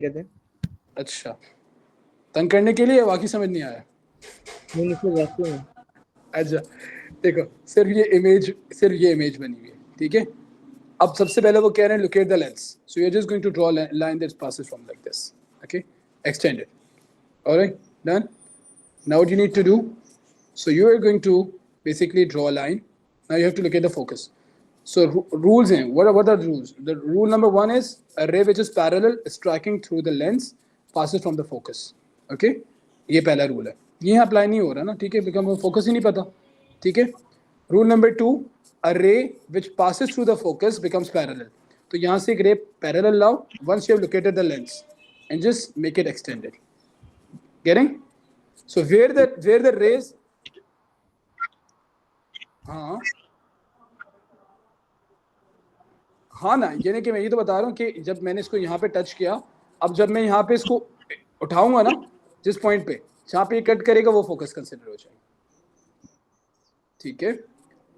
कहते हैं। अच्छा, तंग करने के लिए, बाकी समझ नहीं आया। नहीं सर वैसे में। अच्छा देखो, सिर्फ ये इमेज बनी हुई है, ठीक है। अब सबसे पहले वो कह रहे हैं locate the lens, so you are just going to draw line that passes from like this, okay, extend it. All right, done. Now what you need to do, so you are going to basically draw a line. Now you have to locate the focus. So rules in what are the rules? The rule number 1 is a ray which is parallel striking through the lens passes from the focus. Okay, ये पहला rule है, ये apply नहीं हो रहा ना, ठीक है, बिकॉज फोकस ही नहीं पता, ठीक है। Rule number 2, a ray which passes through the focus becomes parallel. तो यहाँ से एक रे पैरेलल लाओ once you have located the lens and just make it extended. Getting? So where the rays, हाँ हाँ ना, यानी कि मैं ये तो बता रहा हूँ कि जब मैंने इसको यहाँ पे टच किया, अब जब मैं यहाँ पे इसको उठाऊंगा ना, जिस पॉइंट पे जहाँ पे ये कट करेगा वो फोकस कंसिडर हो जाएगा, ठीक है।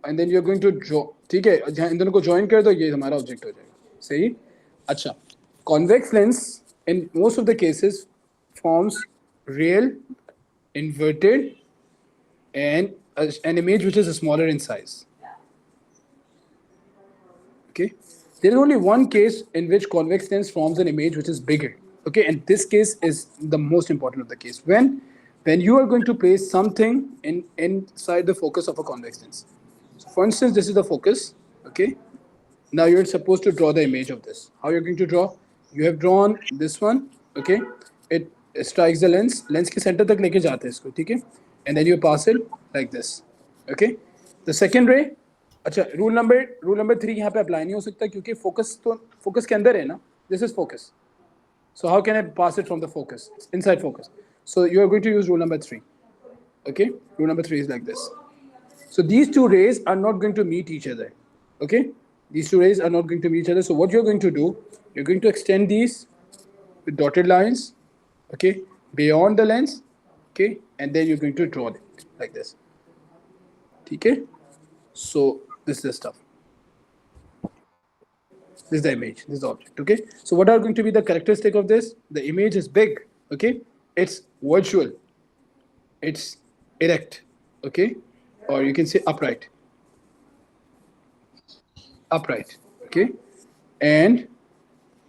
And then you are going to draw, ठीक है, जहाँ इन दोनों को ज्वाइन कर दो, ये हमारा ऑब्जेक्ट हो जाएगा, सही। अच्छा, convex lens in most of the cases forms real, inverted, and an image which is smaller in size. Okay, there is only one case in which convex lens forms an image which is bigger. Okay, and this case is the most important of the case, when you are going to place something inside the focus of a convex lens. So for instance, this is the focus. Okay, now you're supposed to draw the image of this. How you're going to draw? You have drawn this one. Okay, it strikes the lens के center तक लेके जाते हैं इसको, ठीक है, and then you pass it like this. Okay, the second ray, अच्छा, rule number 3 यहाँ पे अप्लाई नहीं हो सकता क्योंकि फोकस के अंदर है ना, this is focus. So how can I pass it from the focus? It's inside focus. So you are going to use rule number 3. Okay, rule number 3 is like this. So these two rays are not going to meet each other. Okay, these two rays are not going to meet each other. So what you're going to do, you're going to extend these with dotted lines, okay, beyond the lens, okay, and then you're going to draw it like this. Okay, so this is the stuff. This is the image, this is the object, okay. So what are going to be the characteristic of this? The image is big, okay, it's virtual, it's erect, okay, or you can say upright, okay. And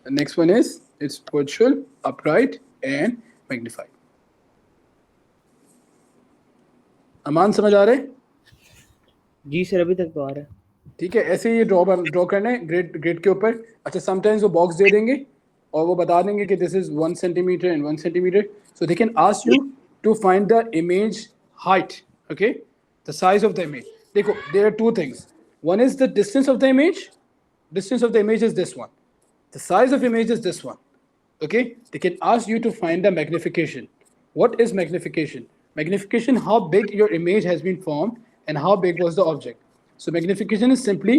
the next one is it's virtual, upright, and magnified. अमान समझ आ रहे हैं? जी sir अभी तक तो आ रहा है। ठीक है, ऐसे ये ड्रॉ करना है ग्रिड के ऊपर. अच्छा, समटाइम्स वो बॉक्स दे देंगे और वो बता देंगे कि this is 1 centimetre and 1 centimetre. So they can ask you to find the image height, okay, the size of the image. देखो, there are two things. One is the distance of the image. Distance of the image is this one. The size of image is this one. Okay, they can ask you to find the magnification. What is magnification? Magnification, how big your image has been formed and how big was the object. So magnification is simply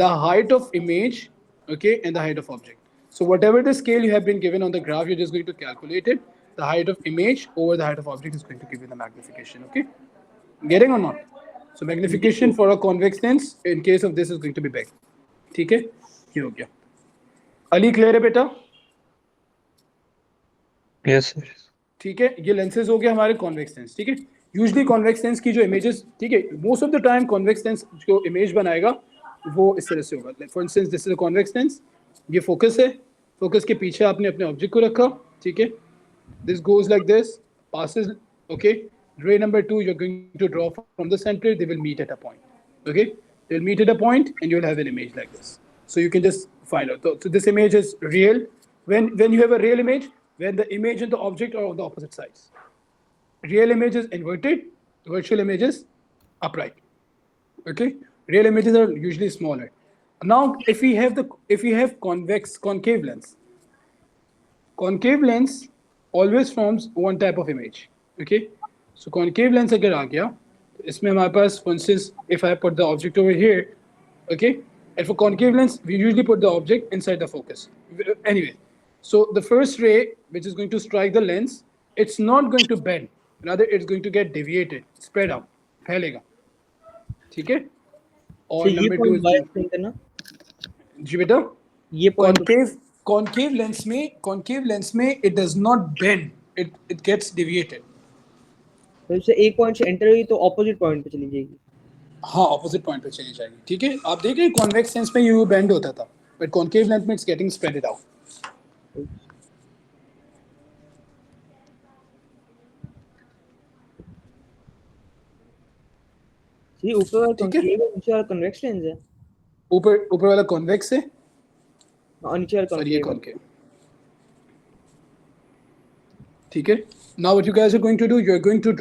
the height of image, okay, and the height of object. So whatever the scale you have been given on the graph, you're just going to calculate it. The height of image over the height of object is going to give you the magnification. Okay, getting or not? So magnification for a convex lens in case of this is going to be big. ठीक है, ये हो गया. Ali clear है बेटा? Yes sir. ठीक है, ये लेंसेज हो गए हमारे कॉन्वेक्स लेंस. ठीक है, यूजुअली कॉन्वेक्स लेंस की जो इमेजेस, ठीक है, most of the time convex lens जो इमेज बनाएगा वो इस तरह से होगा. For instance this is a convex lens, ये फोकस है, फोकस के पीछे आपने अपने ऑब्जेक्ट को रखा, ठीक है, this goes like this, passes, okay. Ray number 2 you're going to draw from the center, they will meet at a point, okay, they'll meet at a point and you'll have an image like this. So you can just find out. So this image is real. When you have a real image, when the image and the object are on the opposite sides. Real image is inverted, virtual image is upright. Okay, real images are usually smaller. Now if we have concave lens, concave lens always forms one type of image. Okay, so concave lens अगर आ गया तो इसमें हमारे पास, for instance, if I put the object over here, okay, and for concave lens we usually put the object inside the focus. Anyway, so the first ray which is going to strike the lens, it's not going to bend, rather it's going to get deviated, spread out, फैलेगा, ठीक है. और ये number 2 point by explain करना. जी बेटा, ये point concave concave lens में it does not bend, it gets deviated. तो इससे एक पॉइंट से एंटर हुई तो ऑपोजिट पॉइंट पे चली जाएगी। हाँ, ऑपोजिट पॉइंट पे चली जाएगी। ठीक है, आप देख रहे हैं कॉन्वेक्स लेंस में ये बेंड होता था, बट कॉन्केव लेंस में इट्स गेटिंग स्प्रेडेड आउट। ये ऊपर वाला ठीक है, कॉन्केव है, नीचे वाला कन्वेक्स लेंस है। ऊपर वाला कॉन्वेक्स है और नीचे वाला और ये कॉन्केव है। कॉन्केव। ठीक है, now what you guys are going to do, you are going to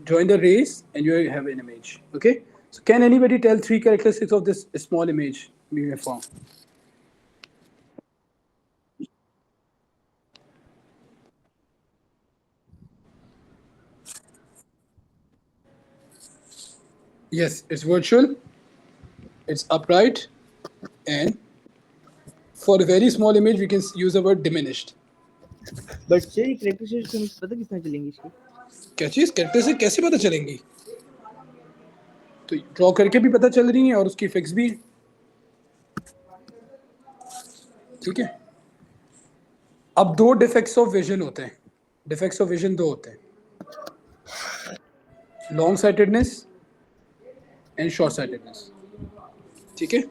join the rays and you have an image. Okay, so can anybody tell 3 characteristics of this small image we have formed? Yes, it's virtual, it's upright, and for a very small image we can use the word diminished. But से characteristics पता कितना चलेंगी इसकी? क्या चीज character से कैसे पता चलेंगी? तो ड्रॉ करके भी पता चल रही है और उसकी इफेक्ट्स भी। ठीक है, अब 2 डिफेक्ट्स ऑफ विजन होते हैं। डिफेक्ट्स ऑफ विजन 2 होते हैं, long sightedness and short sightedness. ठीक है,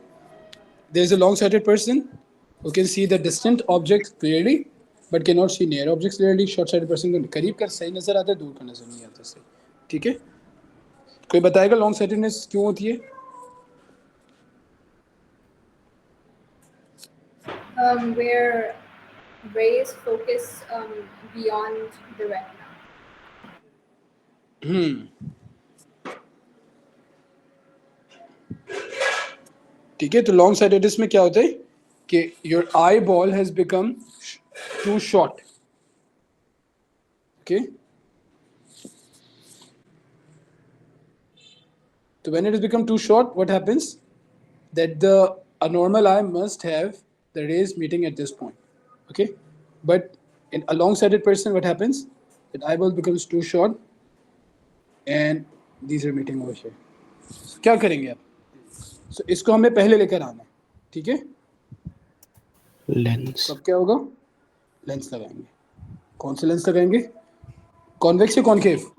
there is a long sighted person who can see the distant objects clearly but cannot see near objects clearly. short sighted person को करीब का सही नजर आता है, दूर का नजर नहीं आता सही। ठीक है, कोई बताएगा लॉन्ग साइटेडनेस क्यों होती है? Where rays focus beyond the retina. ठीक है, तो लॉन्ग साइटेडनेस में क्या होता है कि your eye ball has become too short. Okay, so when it has become too short, what happens that a normal eye must have the rays meeting at this point. Okay, but in a long-sighted person, what happens, that eyeball becomes too short and these are meeting over here. So क्या करेंगे आप? So इसको हमें पहले लेकर आना है। ठीक है, लेंस। अब क्या होगा, लेंस लगाएंगे। कौन से लेंस लगाएंगे, कॉन्वेक्स या कॉन्केव?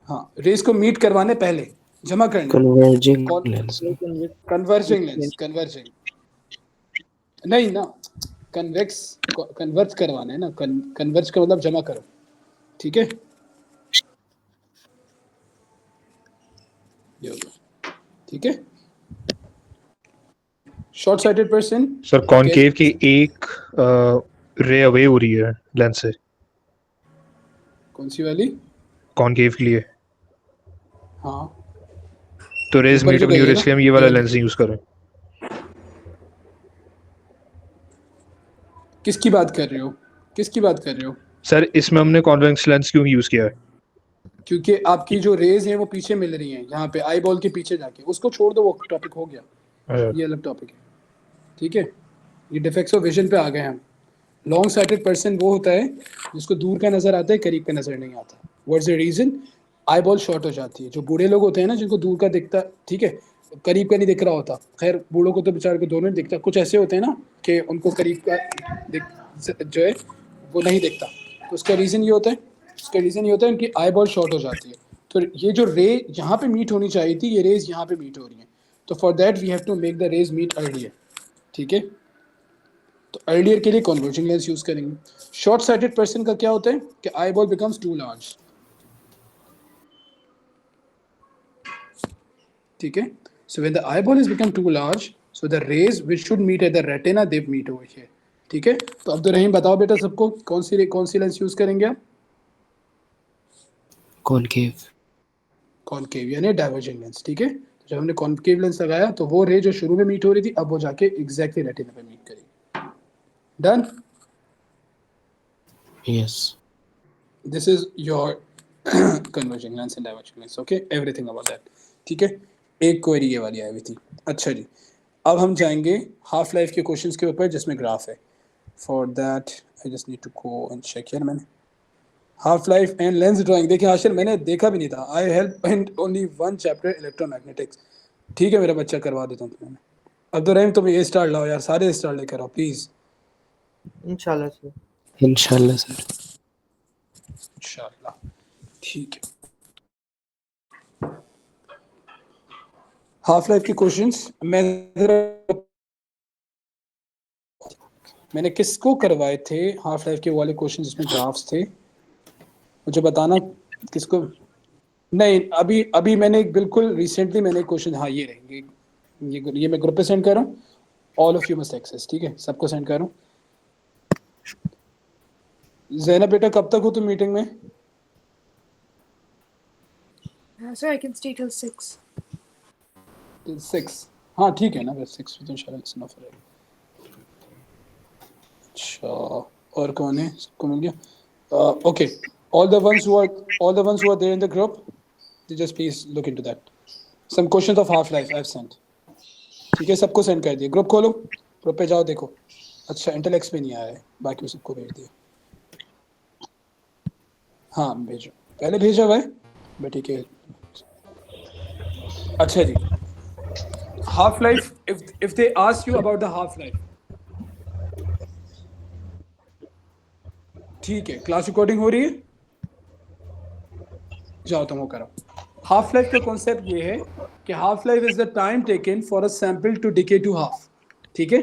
हाँ, रेस को मीट करवाने पहले जमा करने, converging lens. Converging lens, converging नहीं ना, कन्वेक्स कन्वर्ज करवाना है ना, कन्वर्ज का मतलब जमा करो। ठीक है, ये होगा। ठीक है, short sighted person sir concave की एक रे अवे हो रही है लेंस से। कौन सी वाली? कॉनकेव के लिए हाँ, तो रेज ऊपर मीट जो अपनी गई है और ना, इसलिए हम ये वाला ये लेंस यूज करें। किसकी बात कर रहे हो, किसकी बात कर रहे हो? सर इसमें हमने कॉन्वेक्स लेंस क्यों यूज किया है? क्योंकि आपकी जो रेज हैं वो पीछे मिल रही हैं, यहाँ पे आई बॉल के पीछे जाके। उसको छोड़ दो, वो टॉपिक हो गया, ये अलग टॉपिक है। ठीक है, ये डिफेक्ट्स ऑफ विजन पे आ गए हम। लॉन्ग साइटेड पर्सन वो होता है जिसको दूर का नजर आता है, करीब का नजर नहीं आता। What's the reason? Eye ball short हो जाती है। जो बूढ़े लोग होते हैं ना, जिनको दूर का दिखता, ठीक है, करीब का नहीं दिख रहा होता। खैर, बूढ़ों को तो बेचारे को दोनों नहीं दिखता। कुछ ऐसे होते हैं ना कि उनको करीब का जो है वो नहीं दिखता। तो उसका रीज़न ये होता है, उसका रीज़न ये होता है उनकी आई बॉल शॉर्ट हो जाती है। तो ये जो रे यहाँ पे मीट होनी चाहिए थी, ये रेज यहाँ पे मीट हो रही है। तो for that we have to make the rays meet earlier. ठीक है, तो अर्लियर के लिए कन्वर्जिंग लेंस यूज करेंगे। शॉर्ट साइटेड पर्सन का क्या होता है कि eye ball becomes too large. ठीक है, so when the eyeball has become too large, so the rays which should meet at the retina, they meet over here. ठीक है, तो अब्दुल रहीम बताओ बेटा सबको, कौन सी लेंस यूज करेंगे आप? कॉनकेव। कॉनकेव यानी डाइवर्जिंग लेंस। ठीक है, तो जब हमने कॉनकेव लेंस लगाया तो वो रे जो शुरू में मीट हो रही थी, अब वो जाके एग्जैक्टली रेटिना पे मीट करेगी। Done? Yes. This is your converging lens and diverging lens. Okay, everything about that. ठीक है, एक क्वेरी ये वाली आई हुई थी। अच्छा जी, अब हम जाएंगे हाफ लाइफ के क्वेश्चंस के ऊपर जिसमें ग्राफ है। For that I just need to go and check here. मैंने half life and lens drawing देखिए आशिर, मैंने देखा भी नहीं था। I help in only one chapter electromagnetics, ठीक है मेरा बच्चा, करवा देता हूँ तुम्हें। अब्दुल रहीम तुम ए स्टार लाओ यार, सारे स्टार लेकर आओ प्लीज। इंशाल्लाह सर। इंशाल्लाह सर। इंशाल्लाह, ठीक है। हाफ लाइफ के क्वेश्चंस मैंने किसको करवाए थे हाफ लाइफ के वाले क्वेश्चंस जिसमें ड्राफ्ट्स थे, मुझे बताना किसको। नहीं, अभी अभी मैंने बिल्कुल रिसेंटली मैंने क्वेश्चन, हाँ ये रहेंगे, ये मैं ग्रुप पे सेंड कर रहा हूँ, all of you must access, ठीक है, सबको सेंड कर रहा हूँ। ज़ैनब बेटा कब तक हो तुम मीटिंग में? Sir, I can stay till 6. 6, हाँ ठीक है ना, बस 6 तो इंशाल्लाह इट्स इनफ रहेगा। अच्छा, और कौन है, सबको मिल गया? Okay, all the ones who are there in the group, just please look into that. Some questions of half life I've sent, ठीक है, सबको सेंड कर दिया। ग्रुप खोलो, ग्रुप पे जाओ देखो। अच्छा, इंटेलेक्स पे नहीं आया है, बाकी सबको भेज दिया। हाँ भेजो, पहले भेजा हुआ है बट ठीक है। अच्छा जी, half life, if they ask you about the half life, ठीक है, क्लास रिकॉर्डिंग हो रही है, जाओ तुम वो करो। हाफ लाइफ का कॉन्सेप्ट ये है कि half life is the time taken for a sample to decay to half, ठीक है।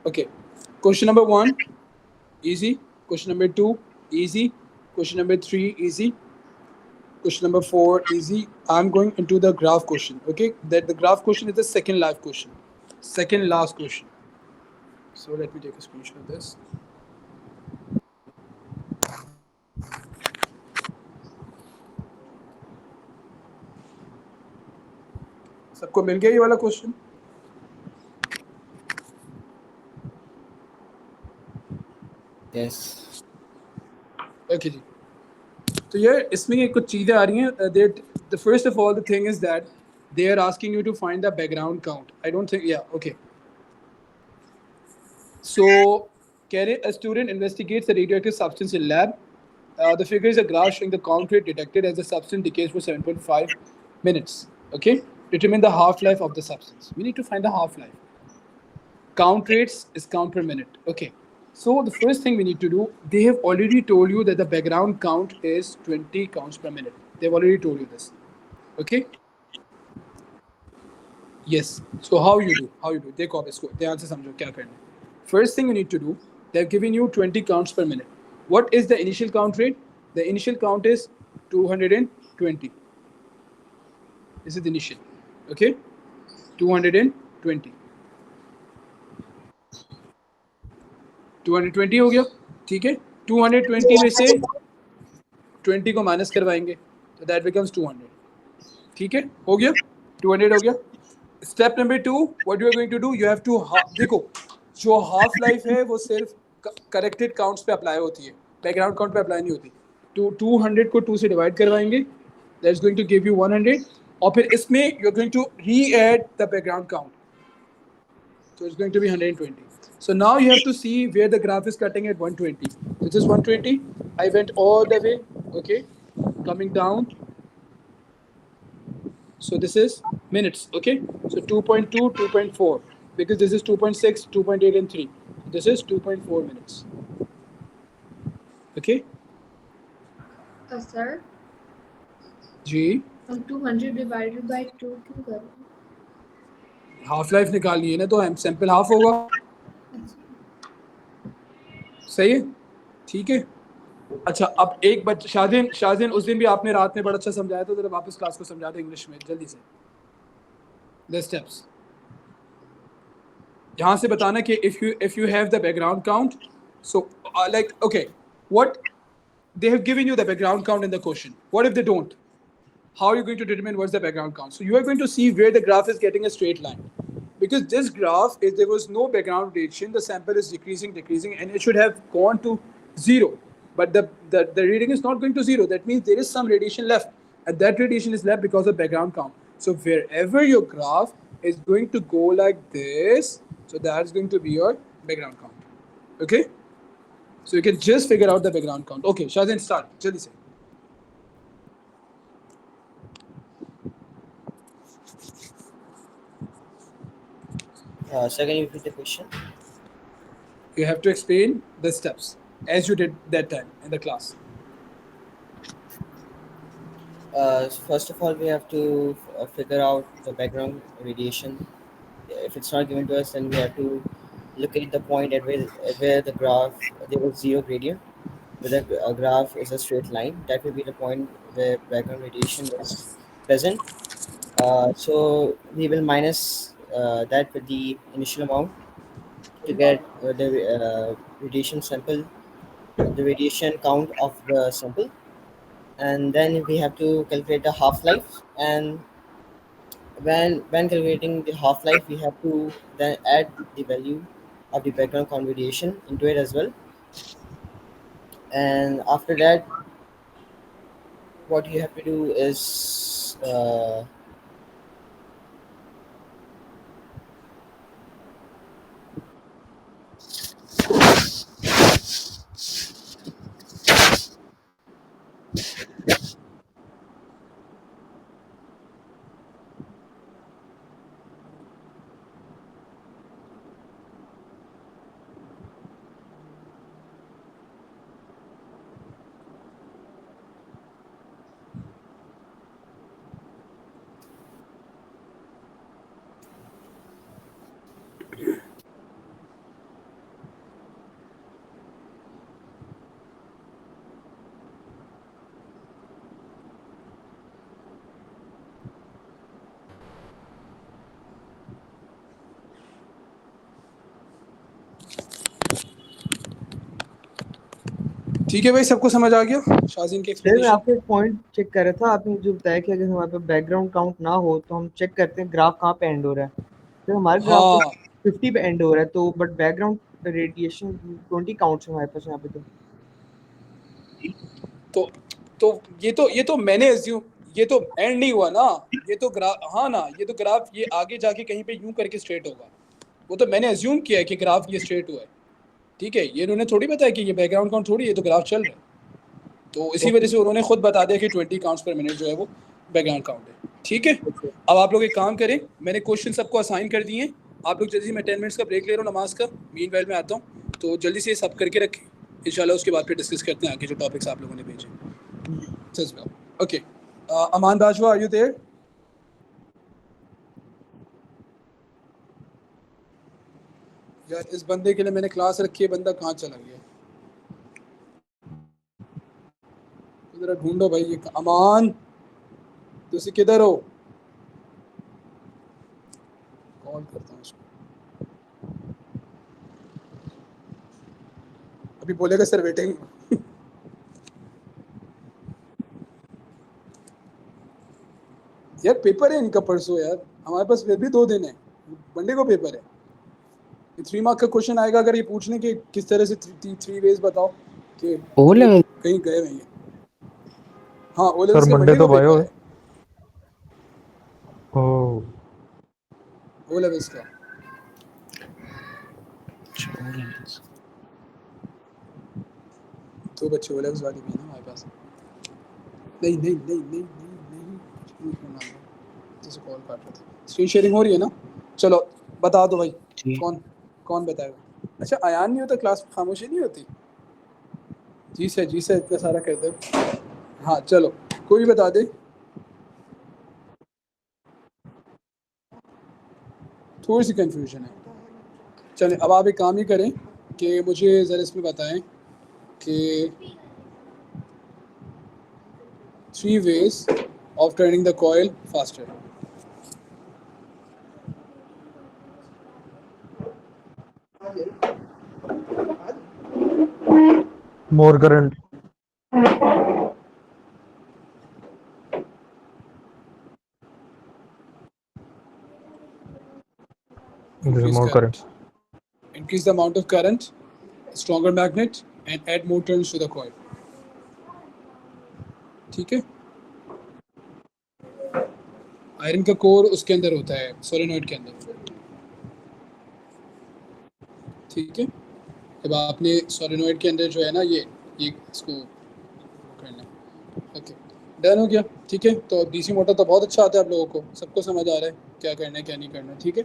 Okay. Question number 1, easy. Question number 2, easy. Question number 3, easy. Question number 4, easy. I'm going into the graph question. Okay, that the graph question is the second live question, second last question. So let me take a screenshot of this. सबको मिल गया ये वाला question? Yes. Okay जी. तो ये इसमें कुछ चीज़ें आ रही हैं. The first of all, the thing is that they are asking you to find the background count. I don't think, yeah, okay. So, can a student investigates a radioactive substance in lab? The figure is a graph showing the count rate detected as the substance decays for 7.5 minutes. Okay, determine the half-life of the substance. We need to find the half-life. Count rates is count per minute. Okay, so the first thing we need to do, they have already told you that the background count is 20 counts per minute. They've already told you this. Okay. Yes. So how you do? देखो आप इसको ध्यान से समझो क्या करना है. First thing you need to do, they've given you 20 counts per minute. What is the initial count rate? The initial count is 220. This is the initial. Okay, 220. 220 हो गया. ठीक है. 220 में से 20 को माइनस करवाएंगे तो that becomes 200. ठीक है, हो गया. 200 हो गया. Step number 2, what you are going to do, you have to देखो जो हाफ लाइफ है वो सिर्फ करेक्टेड काउंट्स पे अप्लाई होती है, बैकग्राउंड काउंट पे अप्लाई नहीं होती. तो 200 को 2 से डिवाइड करवाएंगे, that is going to give you 100, और फिर इसमें you are going to re add the background count, so it's going to be 120. So now you have to see where the graph is cutting at 120. This is 120. I went all the way, okay, coming down. So this is minutes, okay? So 2.2, 2.4, because this is 2.6, 2.8, and 3. This is 2.4 minutes. Okay? Sir, जी. हम 200 divided by 2 क्यों कर रहे हैं? Half life निकालनी है ना, तो sample half होगा. सही है, ठीक है. अच्छा, अब एक बच्चा शाहजैन उस दिन भी आपने रात में बड़ा अच्छा समझाया था, जरा वापस क्लास को समझा दो इंग्लिश में जल्दी से. The steps. यहाँ से बताना कि if you have the background count, so like okay, what they have given you the background count in the question. What if they don't? How are you going to determine what's the background count? So you are going to see where the graph is getting a straight line. Because this graph, if there was no background radiation, the sample is decreasing, and it should have gone to 0. But the reading is not going to 0. That means there is some radiation left. And that radiation is left because of background count. So wherever your graph is going to go like this, so that's going to be your background count. Okay? So you can just figure out the background count. Okay, Shahzan, start. Jaldi se. Sir, can you repeat the question? You have to explain the steps as you did that time in the class. First of all, we have to figure out the background radiation. If it's not given to us, then we have to locate the point at where the graph there was zero gradient, where the graph is a straight line. That will be the point where background radiation is present. So we will minus that with the initial amount to get the radiation sample, the radiation count of the sample, and then we have to calculate the half-life. And when calculating the half-life, we have to then add the value of the background count radiation into it as well. And after that, what you have to do is ठीक है भाई, सबको समझ आ गया शाजीन के sir मैं explanation? आपको एक पॉइंट चेक कर रहा था, आपने जो बताया कि अगर हमारे पास बैकग्राउंड काउंट ना हो तो हम चेक करते हैं ग्राफ कहाँ पे एंड हो रहा है। तो हमारे ग्राफ हाँ, 50 पे एंड हो रहा है, तो बट बैकग्राउंड रेडिएशन 20 काउंट्स है हमारे पास यहाँ पे। तो ये तो मैंने अज्यूम, ये तो एंड नहीं हुआ ना, ये तो ग्राफ, हाँ ना, ये तो ग्राफ ये आगे जाके कहीं पे यूं करके स्ट्रेट होगा। वो तो मैंने अज्यूम किया है कि ग्राफ ये स्ट्रेट हुआ है, ठीक है। ये उन्होंने थोड़ी बताया कि ये बैकग्राउंड काउंट थोड़ी, ये तो ग्राफ चल रहा है। तो इसी वजह से उन्होंने खुद बता दिया कि 20 काउंट्स पर मिनट जो है वो बैकग्राउंड काउंट है, ठीक है। अब आप लोग एक काम करें, मैंने क्वेश्चन सबको असाइन कर दिए हैं, आप लोग जल्दी से, मैं 10 मिनट्स का ब्रेक ले रहा हूँ नमाज का, मीनवाइल में आता हूँ, तो जल्दी से सब करके रखें, इंशाल्लाह उसके बाद फिर डिस्कस करते हैं आगे जो टॉपिक्स आप लोगों ने भेजे। Okay, Aman Bajwa, are you there? यार इस बंदे के लिए मैंने क्लास रखी है, बंदा कहाँ चला गया? जरा ढूंढो भाई, ये अमान तुसी किधर हो? कॉल करता हूँ उसको, अभी बोलेगा सर वेटिंग। यार पेपर है इनका परसों, यार हमारे पास फिर भी 2 दिन है, मंडे को पेपर है। 3 मार्क का क्वेश्चन आएगा अगर ये पूछने के किस तरह से 3 वेज बताओ कि ओ लेवल कहीं गए हुए हैं। हाँ, ओ सर लेवल्स का मंडे मंडे तो को बायो पेपर है। है, ओह ओ लेवल्स का। तो बच्चे ओ लेवल्स वाली भी है ना हमारे पास। नहीं नहीं नहीं नहीं नहीं नहीं, जैसे कॉल काट रहा था। स्क्रीन शेयरिंग हो रही है ना? चलो बता दो भाई, कौन कौन बताएगा? अच्छा, अयान नहीं होता क्लास में, खामोशी नहीं होती? जी सर इतना सारा कर दो। हाँ चलो, कोई बता दे। थोड़ी सी कंफ्यूजन है। चलें, अब आप एक काम ही करें कि मुझे ज़रा इसमें बताएं कि 3 ways of turning the coil faster. More current, Increase more current. current. Increase the amount of current, stronger magnet, and add more turns to the coil. ठीक है। आयरन का कोर उसके अंदर होता है, सोलेनॉइड के अंदर, ठीक है। जब आपने सोलेनॉइड के अंदर जो है ना, ये इसको करना, ओके डन हो गया, ठीक है। तो डीसी मोटर तो बहुत अच्छा आता है आप लोगों को, सबको समझ आ रहा है क्या करना है क्या नहीं करना, ठीक है।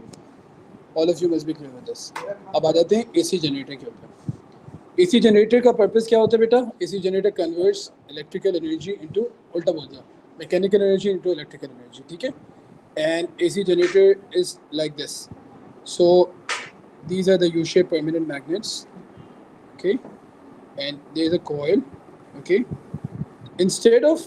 All of you must be clear with this. अब आ जाते हैं एसी जनरेटर के ऊपर। एसी जनरेटर का पर्पस क्या होता है बेटा? AC generator converts electrical energy into, उल्टा बोल दिया, mechanical energy into electrical energy, ठीक है। And AC generator is like this. So these are the U-shaped permanent magnets, okay, and there is a coil, okay. Instead of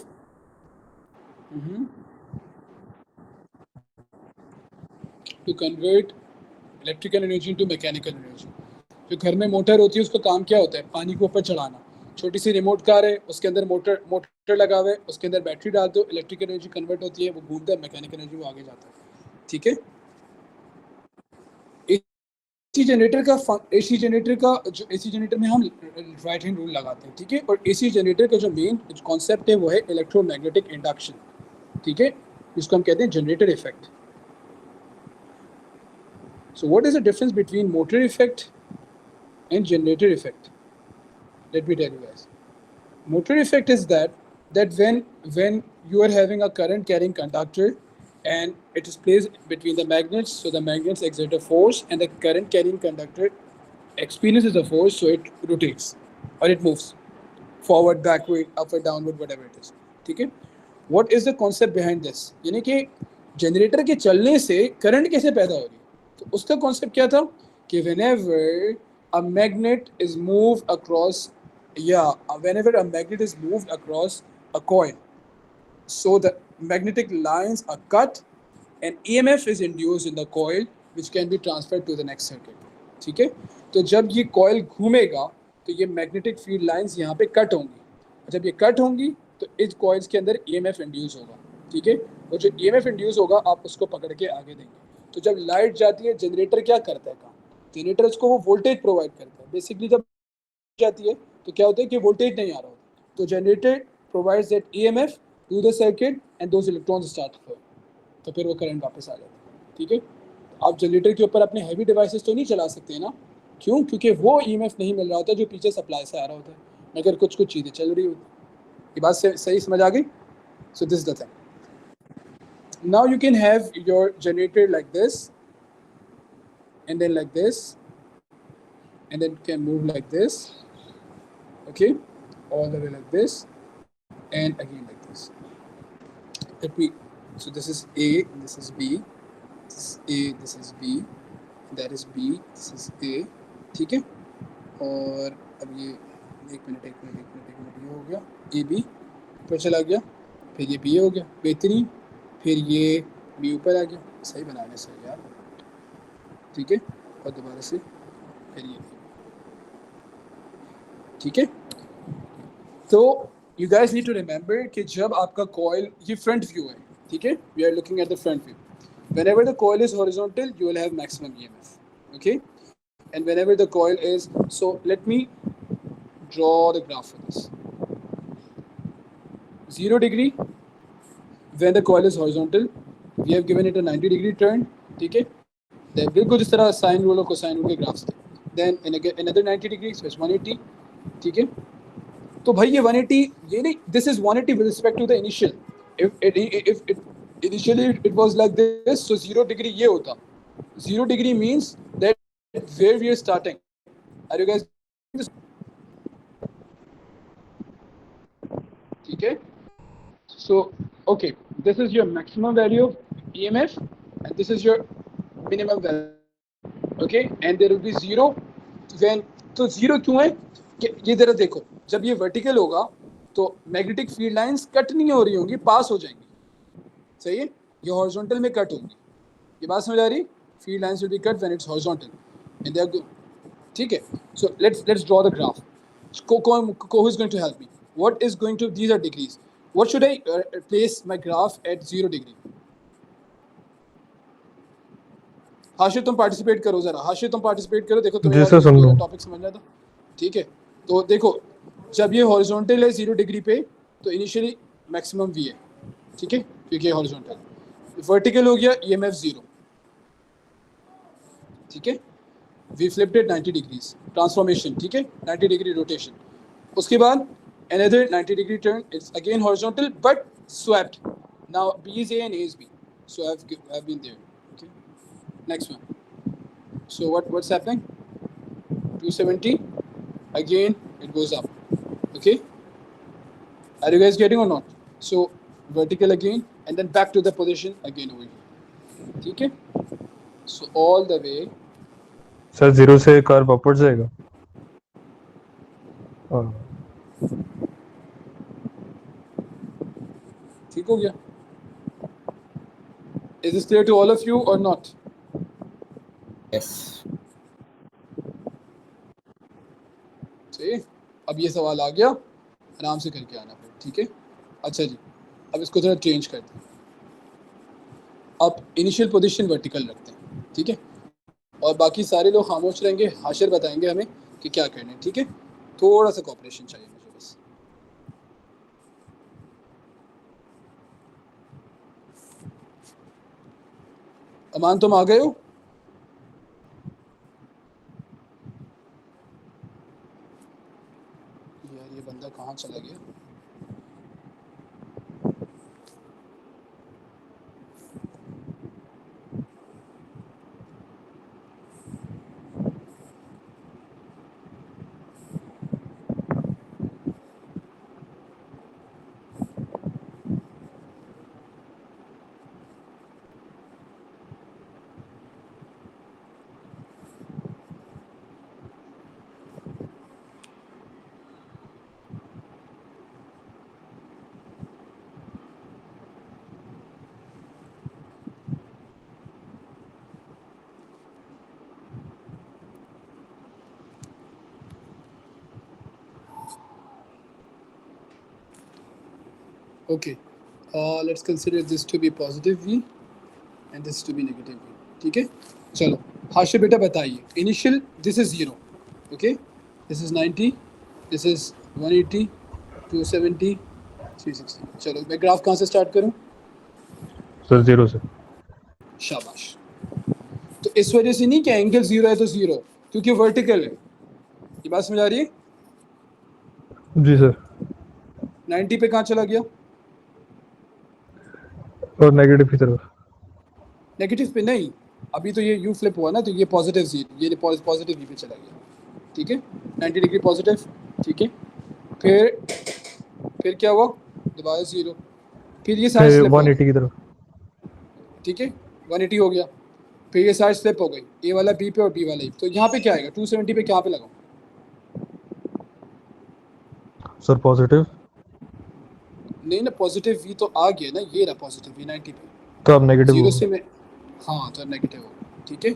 to convert electrical energy into mechanical energy, जो घर में motor होती है उसका काम क्या होता है? पानी को ऊपर चढ़ाना। छोटी सी रिमोट कार है, उसके अंदर मोटर लगा हुआ है, उसके अंदर बैटरी डाल दो, इलेक्ट्रिकल एनर्जी कन्वर्ट होती है, वो घूमता है, मैकेनिकल एनर्जी वो आगे जाता है, ठीक है। एसी जनरेटर का जो एसी जनरेटर में हम राइट हैंड रूल लगाते हैं, ठीक है। और एसी जनरेटर का जो मेन कॉन्सेप्ट है वो है इलेक्ट्रोमैग्नेटिक इंडक्शन, ठीक है, जिसको हम कहते हैं generator effect. So what is the difference between motor effect and generator effect? Let me tell you guys. Motor effect is that when you are having a current carrying conductor and it is placed between the magnets, so the magnets exert a force and the current carrying conductor experiences a force, so it rotates or it moves forward, backward, upward, downward, whatever it is, ठीक है। What is the concept behind this? यानी कि generator के चलने से current कैसे पैदा हो रही है, तो उसका कॉन्सेप्ट क्या था कि whenever a magnet is moved across whenever a magnet is moved across a coil, so the magnetic lines are cut and EMF is induced in the coil which can be transferred to the next circuit, ठीक है। तो जब ये coil घूमेगा तो ये magnetic field lines यहाँ पे कट होंगी। जब ये कट होंगी तो इस कॉइल्स के अंदर ईएमएफ इंड्यूस होगा, ठीक है। और जो ईएमएफ इंड्यूस होगा आप उसको पकड़ के आगे देंगे। तो जब लाइट जाती है जनरेटर क्या करता है काम, जनरेटर उसको वो वोल्टेज प्रोवाइड करता है। बेसिकली जब जाती है तो क्या होता है कि वोल्टेज नहीं आ रहा होता, तो generator provides that EMF to the circuit and those electrons start flow, तो फिर वो करंट वापस आ जाता है, ठीक है। आप जनरेटर के ऊपर अपने हैवी डिवाइसेस तो नहीं चला सकते ना, क्यों? क्योंकि वो ईएमएफ नहीं मिल रहा होता जो पीछे सप्लाई से आ रहा होता है, मगर कुछ कुछ चीज़ें चल रही होती। ये बात सही समझ आ गई? So this the thing. Now you can have your generator like this, and then like this, and then can move like this, okay, all the way like this, and again like this. Let me. So this is A, this is B, this is A, this is B, that is B, this is A, ठीक है। और अब ये एक minute ये हो गया A B, ऊपर चला गया, फिर ये बी हो गया, बेहतरीन, फिर ये बी ऊपर आ गया, सही बनाने से यार, ठीक है। और दोबारा से फिर ये, ठीक है। तो you guys need to remember कि जब आपका कॉइल, ये फ्रंट व्यू है, ठीक है, we are looking at the front view, whenever the coil is horizontal you will have maximum EMF, okay, and whenever the coil is, so let me draw the graph for this. 0 degree when the coil is horizontal, we have given it a 90 degree turn, ठीक है। then बिल्कुल जिस तरह sine rule और cosine rule के graphs थे, then another 90 degree so it's 180, ठीक है। तो भाई ये 180 ये नहीं, this is 180 with respect to the initial, if it initially it was like this, so 0 degree ये होता, 0 degree means that where we are starting, are you guys, ठीक है। So okay, this is your maximum value of EMF and this is your minimum value, okay, and there will be 0 when, तो 0 क्यों है कि ये जरा देखो, जब ये वर्टिकल होगा तो मैग्नेटिक फील्ड लाइंस कट नहीं हो रही होंगी, पास हो जाएंगी, सही है। ये हॉरिजॉन्टल में कट होंगी, ये बात समझ आ रही, field lines will be cut when it's horizontal and they are, ठीक है। So let's draw the graph, who is going to help me, what is going to, these are degrees, what should I place my graph at 0 degree? Hashir तुम participate करो जरा, हाशिर तुम participate करो, देखो तुम्हें topic समझ आता, ठीक है। तो देखो जब ये हॉरिजॉन्टल है 0 डिग्री पे तो इनिशियली मैक्सिमम वी है, ठीक है, क्योंकि ये हॉरिजॉन्टल। वर्टिकल हो गया EMF 0, ठीक है। We flipped it 90 degrees transformation, ठीक है, 90 डिग्री रोटेशन, उसके बाद another 90 degree turn, it's again horizontal but swept, now B is A and A is B, so I've been there, okay. Next one, so what's happening, 270, again it goes up, okay, are you guys getting or not? So vertical again and then back to the position again over here, ठीक है। so all the way, sir 0 से curve upward जाएगा, ठीक हो गया, is this clear to all of you or not? Yes. सही, अब ये सवाल आ गया, आराम से करके आना फिर, ठीक है। अच्छा जी, अब इसको थोड़ा चेंज करते हैं, अब इनिशियल पोजीशन वर्टिकल रखते हैं, ठीक है, और बाकी सारे लोग खामोश रहेंगे, हाशिर बताएंगे हमें कि क्या करना है, ठीक है। थोड़ा सा कोऑपरेशन चाहिए मुझे बस। अमान तुम आ गए हो? यार ये बंदा कहाँ चला गया? Okay. Let's consider this to be positive V and this to be negative V. ठीक है, चलो हाशे बेटा बताइए. Initial this is 0. Okay, this is 90, this is 180, 270, 360. चलो मैं ग्राफ कहाँ से स्टार्ट करूँ? सर 0 से. शाबाश. तो इस वजह से नहीं कि एंगल 0 है तो 0, क्योंकि वर्टिकल है. ये बात समझ आ रही है? जी सर. 90 पे कहाँ चला गया? और नेगेटिव की तरफ. नेगेटिव पे नहीं, अभी तो ये यू फ्लिप हुआ ना, तो ये पॉजिटिव 0, ये पॉजिटिव वी पे चला गया. ठीक है, 90 डिग्री पॉजिटिव. ठीक है, फिर क्या हुआ? दोबारा 0, फिर ये साइड स्लिप 180 की तरफ. ठीक है, 180 हो गया, फिर ये साइड स्लिप हो गई, ए वाला बी पे और बी वाला ए. तो यहाँ पे क्या आएगा? 270 पे कहाँ पे लगाऊं? Sir positive. नहीं ना, पॉजिटिव वी तो आ गया ना, ये रहा पॉजिटिव वी 90 पे. तो अब नेगेटिव 0 से मैं, हाँ तो नेगेटिव हो. ठीक है,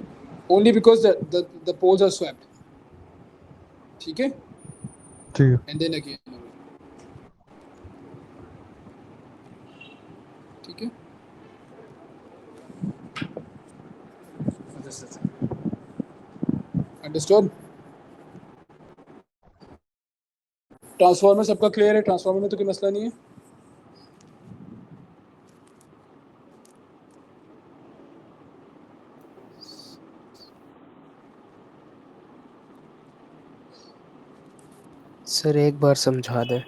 only because the poles are swapped. ठीक है, ठीक है. And then again. ठीक है, अंडरस्टूड. ट्रांसफार्मर सबका क्लियर है? ट्रांसफार्मर में तो कोई मसला नहीं है. सर एक बार समझा दें.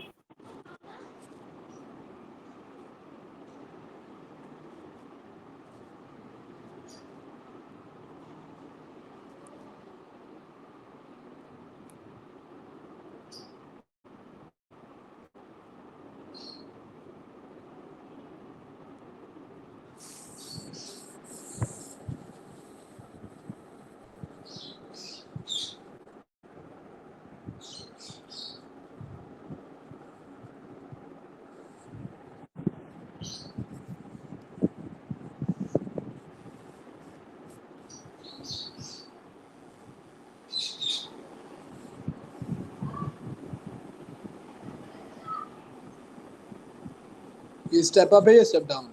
ये स्टेप अप है या स्टेप डाउन है?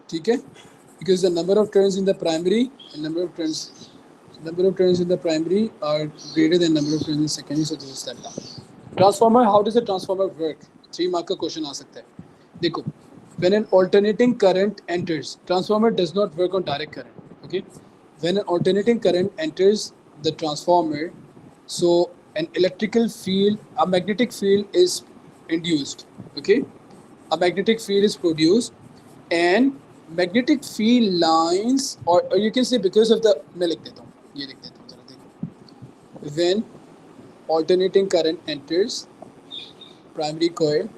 ठीक है, because the number of turns in the primary and number of turns in the primary are greater than number of turns in secondary, so this is step down. Transformer, how does a transformer work? 3 mark का question आ सकता है. देखो, when an alternating current enters, transformer does not work on direct current. Okay, when an alternating current enters the transformer, so an electrical field, a magnetic field is induced. Okay, a magnetic field is produced, and magnetic field lines, or you can say because of the, मैं लिख देता हूँ, ये लिख देता हूँ जरा देखो. When alternating current enters primary coil,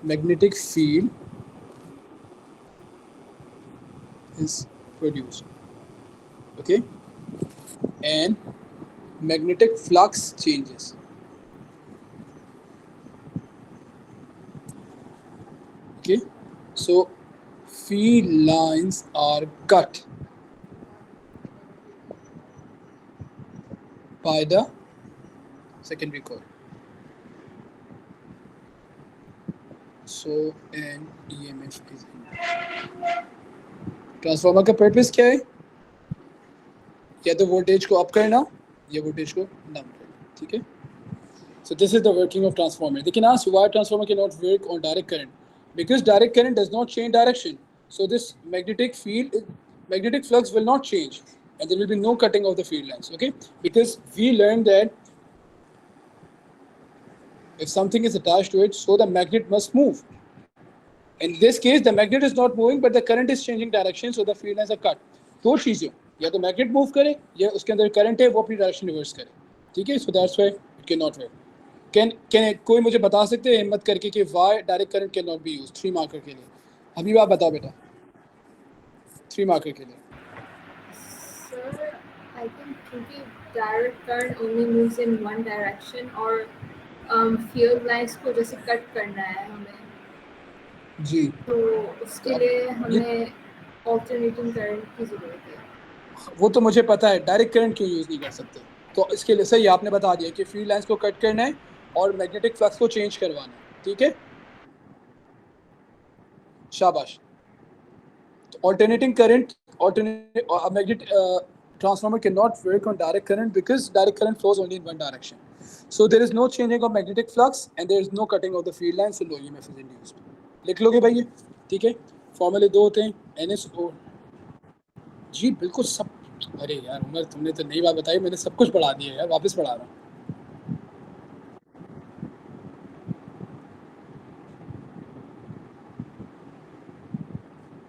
magnetic field is produced. Okay, and magnetic flux changes. Okay, so field lines are cut by the secondary coil. So an EMF is in. Transformer का purpose क्या है? या तो voltage को up करना या voltage को down करना. ठीक है, so this is the working of transformer. They can ask why transformer cannot work on direct current. Because direct current does not change direction, so this magnetic flux will not change, and there will be no cutting of the field lines. Okay, because we learned that if something is attached to it, so the magnet must move. In this case, the magnet is not moving, but the current is changing direction, so the field lines are cut. दो चीजें, या तो magnet move करे या उसके अंदर current है वो अपनी direction reverse करे. ठीक है, so that's why it cannot work. Can कोई मुझे बता सकते हैं हिम्मत करके कि why direct current cannot be used? 3 marker के लिए. अभी आप बताओ बेटा. 3 marker के लिए. Sir, I think क्योंकि direct current only moves in one direction और field lines को जैसे कट करना है हमें. जी. तो उसके लिए हमें alternating current की जरूरत है. वो तो मुझे पता है, डायरेक्ट करंट क्यों यूज नहीं कर सकते? तो इसके लिए सही आपने बता दिया कि फील्ड लाइंस को कट करना है और मैग्नेटिक फ्लक्स को चेंज करवाना है, ठीक है, शाबाश। Alternating current, magnet transformer cannot work on direct current because direct current flows only in one direction. So there is no changing of magnetic flux and there is no cutting of the field line, so no EMF is induced. लिख लोगे भाई ये, ठीक है। फॉर्मूले दो होते हैं, NSO। जी बिल्कुल सब। अरे यार उमर, तुमने तो नई बात बताई, मैंने सब कुछ पढ़ा दिया यार, वापस पढ़ा रहा हूँ।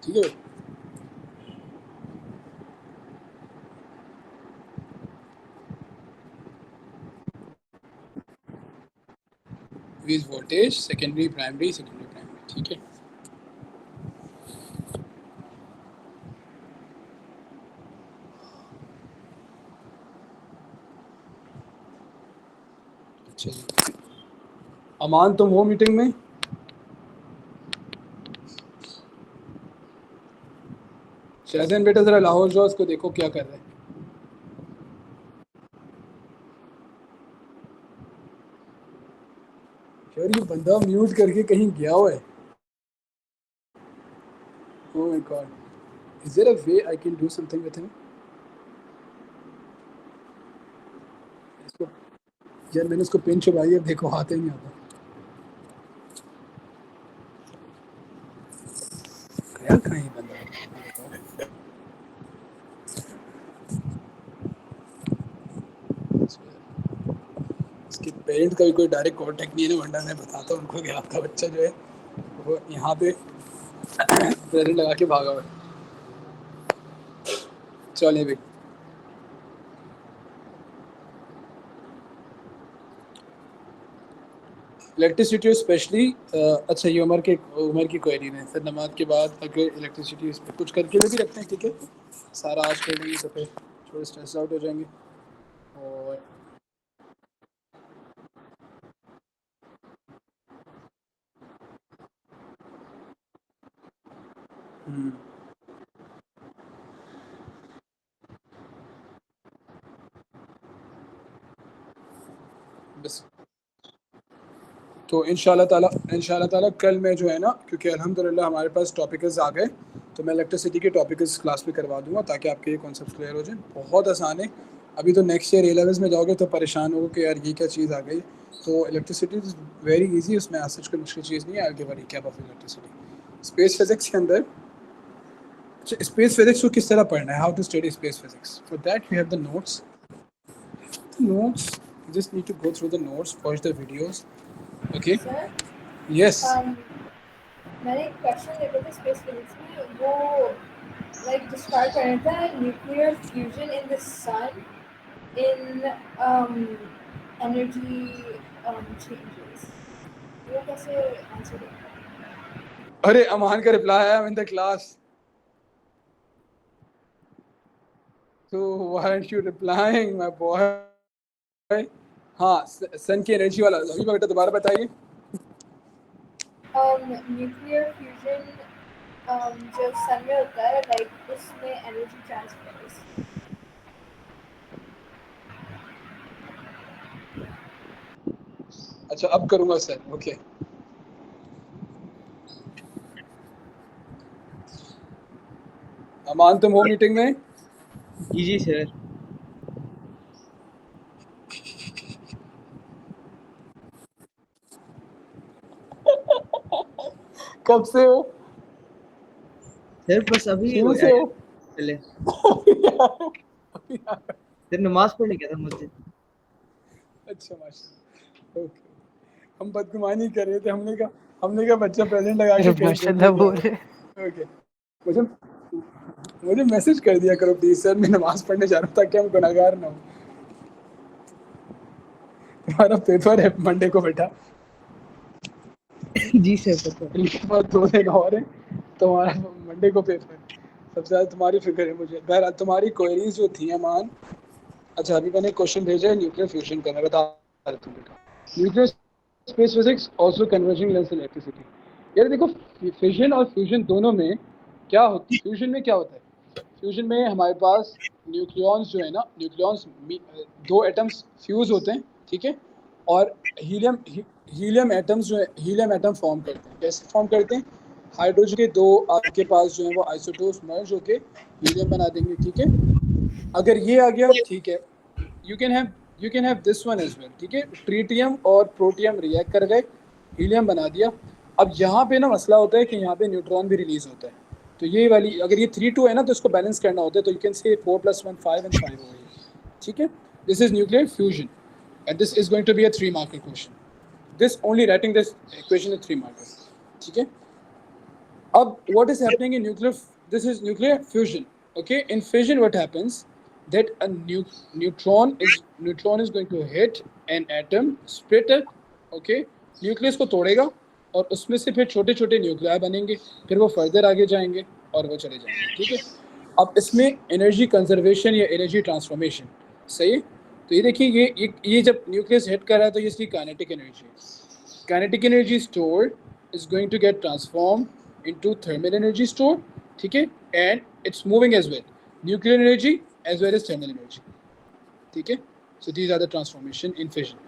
ठीक है भाई। Is voltage secondary primary, ठीक है। अच्छा जी, अमान तुम हो मीटिंग में? शहजैन बेटा जरा लाहौर जाओ, उसको देखो क्या कर रहा है। यार ये बंदा म्यूट करके कहीं गया हुआ है। Oh my God, is there a way I can do something with him? इसको यार मैंने उसको पिन छुपाई है, देखो हाथ ही नहीं आता। गया कहाँ ये बंदा? इसके पेरेंट का भी कोई डायरेक्ट कांटेक्ट नहीं है ना, वरना मैं बताता उनको कि आपका बच्चा जो है वो यहाँ पे प्रेजेंट लगा के भागा हुआ है। चलिए भाई, इलेक्ट्रिसिटी स्पेशली, अच्छा ये उमर की क्वेरी है। फिर नमाज के बाद अगर इलेक्ट्रिसिटी इस पर कुछ करके भी रखते हैं, ठीक है, सारा आज कर लेंगे तो फिर थोड़े स्ट्रेस आउट हो जाएंगे। और बस तो इंशाल्लाह ताला कल मैं जो है ना, क्योंकि अल्हम्दुलिल्लाह हमारे पास टॉपिक्स आ गए, तो मैं इलेक्ट्रिसिटी के टॉपिक्स क्लास में करवा दूंगा ताकि आपके ये कॉन्सेप्ट क्लियर हो जाए। बहुत आसान है। अभी तो नेक्स्ट ईयर A-levels में जाओगे तो परेशान होगे कि यार ये क्या चीज़ आ गई। तो इलेक्ट्रिसिटी इज़ वेरी ईजी, उसमें आज सच कोई मुश्किल चीज़ नहीं है। आगे बढ़ी क्या ऑफ इलेक्ट्रिसिटी स्पेस फिजिक्स के अंदर। स्पेस फिजिक्स को किस तरह पढ़ना है, how to study space physics, for that we have the notes. Just need to go through the notes, watch the videos. Okay, sir yes. मैंने एक क्वेश्चन देखा था स्पेस फिजिक्स में, वो लाइक डिस्क्राइब कर रहा था nuclear fusion in the sun in energy changes. वो कैसे आंसर करें? अरे अमान का रिप्लाई आया in the class, so why aren't you replying my boy? हाँ, सन की एनर्जी वाला अभी बेटा दोबारा बताइए। न्यूक्लियर फ्यूजन जो सन में होता है, लाइक उसमें एनर्जी ट्रांसफर्स। अच्छा अब करूँगा सर, ओके। अमान तुम हो मीटिंग में? जी सर। कब से हो सर बस अभी शुरू से हो? पहले सर नमाज पढ़ने गया था मुझे। अच्छा माशाल्लाह, ओके। हम बदगुमानी कर रहे थे, हमने कहा बच्चा प्रेजेंट लगा के माशाल्लाह बोल रहे। ओके, मुझे मैसेज कर दिया करो प्लीज सर, मैं नमाज पढ़ने जा रहा हूँ ताकि हम गुनाहगार ना हो। तुम्हारा पेपर है मंडे को बेटा। जी सर पता। इनके पास 2 दिन और है, तुम्हारा मंडे को पेपर। सबसे ज़्यादा तुम्हारी फिक्र है मुझे। बहरहाल तुम्हारी क्वेरीज जो थी अमान, अच्छा अभी मैंने क्वेश्चन भेजा है न्यूक्लियर फ्यूजन का, मैं बता तुम बेटा। Nuclear space physics also converging lens electricity. यार देखो, फिजन और फ्यूजन दोनों में क्या होता है? फ्यूजन में क्या होता है? फ्यूजन में हमारे पास न्यूक्लियॉन्स जो है ना, न्यूक्लियॉन्स दो एटम्स फ्यूज होते हैं, ठीक है, और हीलियम एटम्स जो है, हीलियम एटम फॉर्म करते हैं। कैसे फॉर्म करते हैं? हाइड्रोजन के दो आपके पास जो है वो आइसोटोप्स मर्ज होके हीलियम बना देंगे, ठीक है। अगर ये आ गया, ठीक है, you can have this one as well, ठीक है। ट्रीटियम और प्रोटियम रिएक्ट कर गए, हीलियम बना दिया। अब यहाँ पे ना मसला होता है कि यहाँ पे न्यूट्रॉन भी रिलीज होता है, तो ये वाली अगर ये 3-2 है ना तो इसको बैलेंस करना होता है, तो you can say 4 + 1 5 and 5 over here, ठीक है। This is nuclear fusion and this is going to be a 3 marker question. This only writing this equation is 3 markers, ठीक है। अब what is happening in nuclear? This is nuclear fusion. Okay, in fission, what happens? That a neutron is going to hit an atom, split it. Okay, nucleus को तोड़ेगा और उसमें से फिर छोटे छोटे न्यूक्लियाई बनेंगे, फिर वो फर्दर आगे जाएंगे और वो चले जाएंगे, ठीक है। अब इसमें एनर्जी कंजर्वेशन या एनर्जी ट्रांसफॉर्मेशन, सही है। तो ये देखिए, ये जब न्यूक्लियस हिट कर रहा है तो ये इसकी काइनेटिक एनर्जी है। Kinetic energy stored is going to get transformed into thermal energy store, ठीक है, and it's moving as well, nuclear energy as well as thermal energy, ठीक है। So these are the transformation in fission,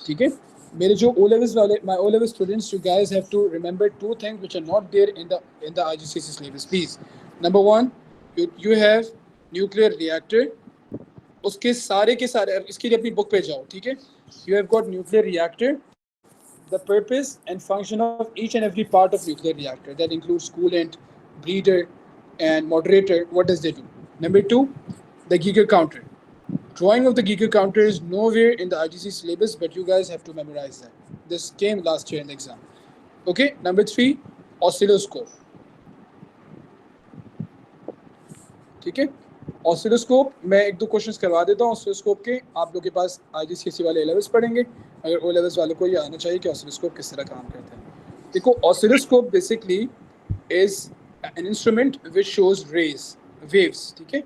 ठीक है। मेरे जो O levels वाले, my O level students, you guys have to remember 2 things which are not there in the IGCSE syllabus, please. Number 1, you have nuclear reactor, उसके सारे के सारे, इसके लिए अपनी बुक पे जाओ, ठीक है। You have got nuclear reactor, the purpose and function of each and every part of nuclear reactor, that includes coolant, breeder, and moderator. What does they do? Number 2, the Geiger counter. Drawing of the Geiger counter is nowhere in the IGC syllabus, but you guys have to memorize that. This came last year in the exam. Okay, number 3, oscilloscope. ठीक है, oscilloscope मैं 1-2 questions करवा देता हूँ oscilloscope के, आप लोग के पास IGCSE वाले A levels पढ़ेंगे, अगर O levels वालों को ये आना चाहिए कि ऑसिलोस्कोप किस तरह काम करता है। देखो, oscilloscope basically is an instrument which shows waves, ठीक है।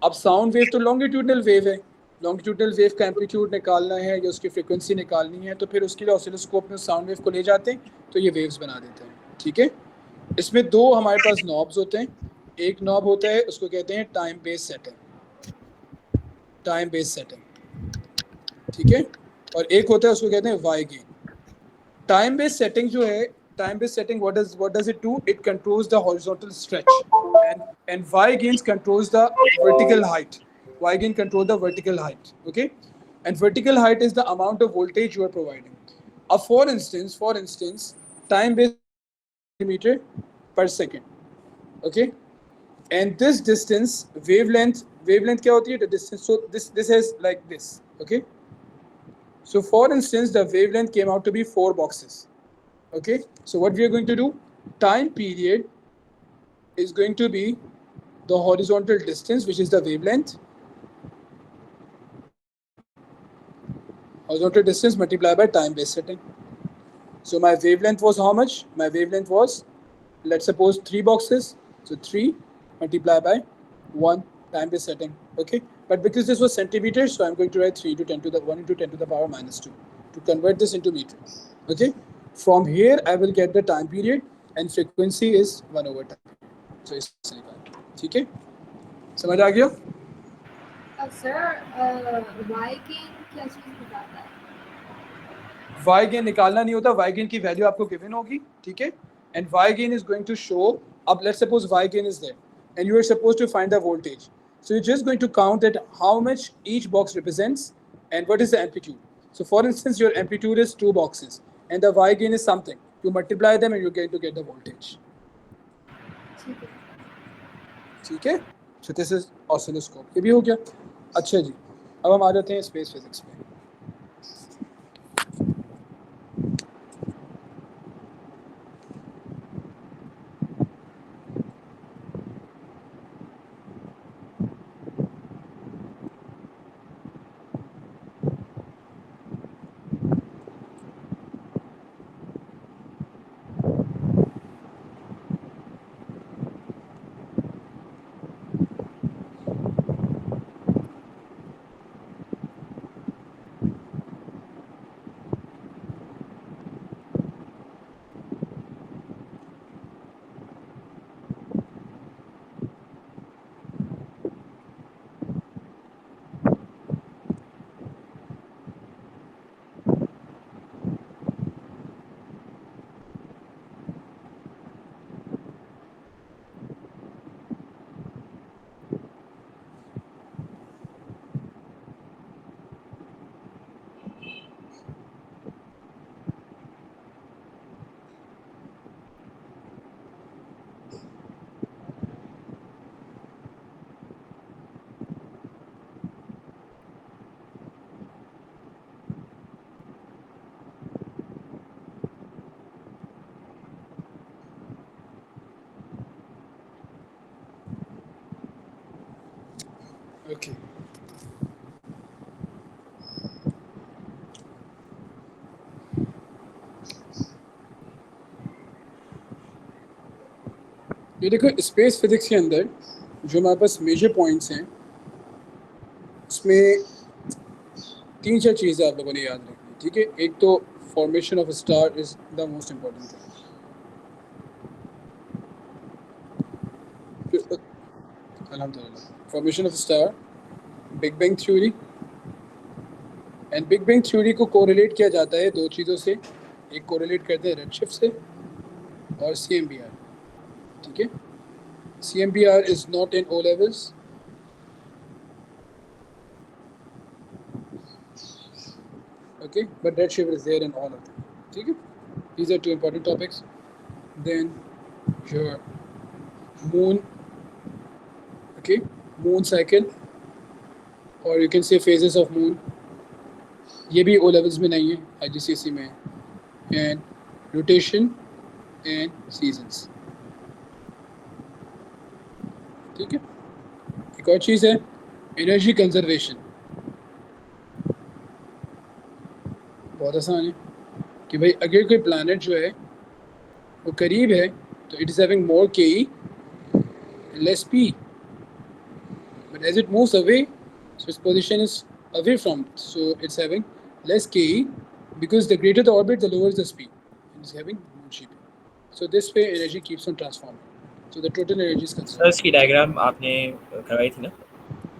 अब साउंड वेव तो लॉन्गिट्यूडनल वेव है, लॉन्गिट्यूडनल वेव का एम्पलीट्यूड निकालना है या उसकी फ्रिक्वेंसी निकालनी है, तो फिर उसके लिए ऑसिलोस्कोप में साउंड वेव को ले जाते हैं तो ये वेव्स बना देते हैं, ठीक है। इसमें 2 हमारे पास नॉब्स होते हैं। एक नॉब होता है, उसको कहते हैं टाइम बेस्ड सेटिंग, ठीक है, और एक होता है उसको कहते हैं Y gain. Time based setting जो है, time based setting what does it do? It controls the horizontal stretch and Y gains controls the vertical height. Y gain control the vertical height, okay, and vertical height is the amount of voltage you are providing. For instance, time based meter per second, okay, and this distance, wavelength क्या होती है? The distance, so this is like this, okay. So for instance, the wavelength came out to be 4 boxes, okay. So what we are going to do, time period is going to be the horizontal distance, which is the wavelength, horizontal distance multiplied by time based setting. So my wavelength was how much? My wavelength was, let's suppose 3 boxes, so 3 multiplied by 1 time based setting, okay. But because this was centimeters, so I'm going to write 3 to 10 to the 1 into 10 to the power minus 2 to convert this into meters, okay. From here I will get the time period and frequency is 1 over time. So it's ठीक है, समझ आ गया? Sir y gain क्या चीज बताता है? y gain निकालना नहीं होता, y gain की वैल्यू आपको गिवन होगी, ठीक है, and y gain is going to show, अब let's suppose y gain is there and you are supposed to find the voltage, so you're just going to count that how much each box represents and what is the amplitude. So for instance, your amplitude is 2 boxes and the y gain is something, you multiply them and you're going to get the voltage, ठीक है। So this is oscilloscope, ये भी हो गया। अच्छा जी, अब हम आ जाते हैं स्पेस फिजिक्स में। ओके ये देखो स्पेस फिजिक्स के अंदर जो हमारे पास मेजर पॉइंट्स हैं उसमें 3-4 चीज़ें आप लोगों ने याद रखनी, ठीक है। एक तो formation of star is the most important thing. अल्हम्दुलिल्लाह, formation of star, big bang theory, and big bang theory को कोरिलेट किया जाता है 2 चीज़ों से। एक कोरिलेट करते हैं रेडशिफ्ट से और CMBR, ठीक है। CMBR is not in O levels. Okay, but redshift is there in all of them. Okay, these are 2 important topics. Then your moon, okay, moon cycle, or you can say phases of moon. ये भी O levels में नहीं है, IGCSE में है. And rotation and seasons. ठीक है। एक और चीज़ है एनर्जी कंजर्वेशन, बहुत आसान है कि भाई अगर कोई प्लैनेट जो है वो करीब है तो it is having more KE less P, but as it moves away so its position is away from, so its having less KE because the greater the orbit the lower the speed, it is having more GP. So this way energy keeps on transforming, so the total energy is conserved. Sir इसकी diagram आपने करवाई थी ना?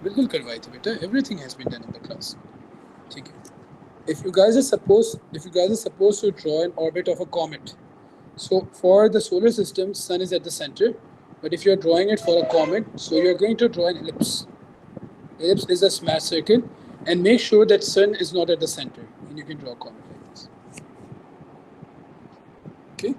बिल्कुल करवाई थी बेटा, everything has been done in the class, ठीक है। If you guys are supposed to draw an orbit of a comet, so for the solar system sun is at the center, but if you are drawing it for a comet, so you are going to draw an ellipse. Ellipse is a smash circle, and make sure that sun is not at the center, and you can draw a comet like this, okay।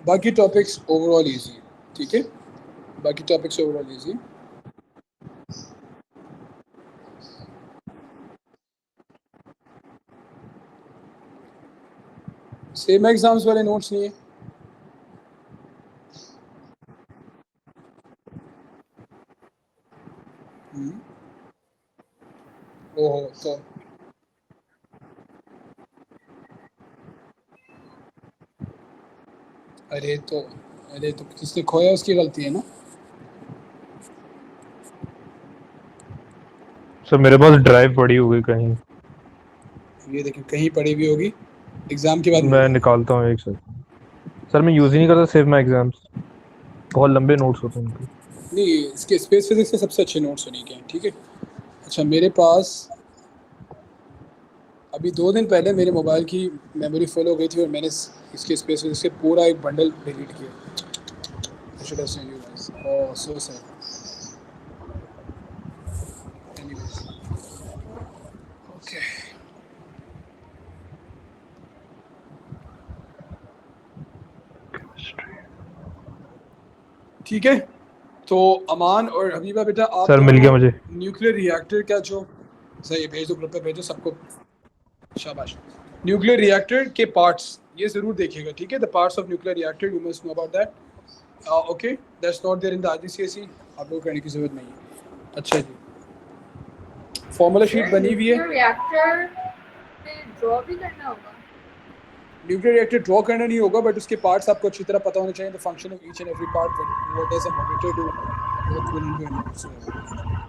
बाकी topics overall easy है, ठीक है। बाकी topics overall easy है। Sem exams वाले notes नहीं है? ओहो, तो अरे तो जिसने खोया उसकी गलती है ना। सर मेरे पास ड्राइव पड़ी होगी कहीं, ये देखिए कहीं पड़ी हुई होगी, एग्जाम के बाद मैं निकालता हूँ एक सेकंड। सर मैं यूज ही नहीं करता सेव माई एग्जाम्स, बहुत लंबे नोट्स होते हैं उनके। नहीं, इसके स्पेस फिजिक्स के सबसे अच्छे नोट्स होने के हैं, ठीक है। अच्छा, मेरे पास अभी 2 दिन पहले मेरे मोबाइल की मेमोरी फुल हो गई थी और मैंने इसके स्पेस फिजिक्स के पूरा एक बंडल डिलीट किया। I should have sent you guys. Oh, so sad. Anyways, okay. ठीक है, तो अमान और हबीबा बेटा आप सर मिल गया मुझे। न्यूक्लियर रिएक्टर का जो सही भेज दो, ग्रुप पे भेजो सबको, शाबाश। न्यूक्लियर रिएक्टर के पार्ट्स ये जरूर देखिएगा, ठीक है। The parts of nuclear reactor you must know about that, okay. That's not there in the IGCSE, आप लोग करने की जरूरत नहीं है। अच्छा जी, फॉर्मूला शीट बनी हुई है। रिएक्टर ड्रॉ भी करना होगा? न्यूक्लियर रिएक्टर ड्रॉ करना नहीं होगा, बट उसके पार्ट्स आपको अच्छी तरह पता होने चाहिए, the function of each and every part, what does a monitor do, what coolant do, and whatsoever.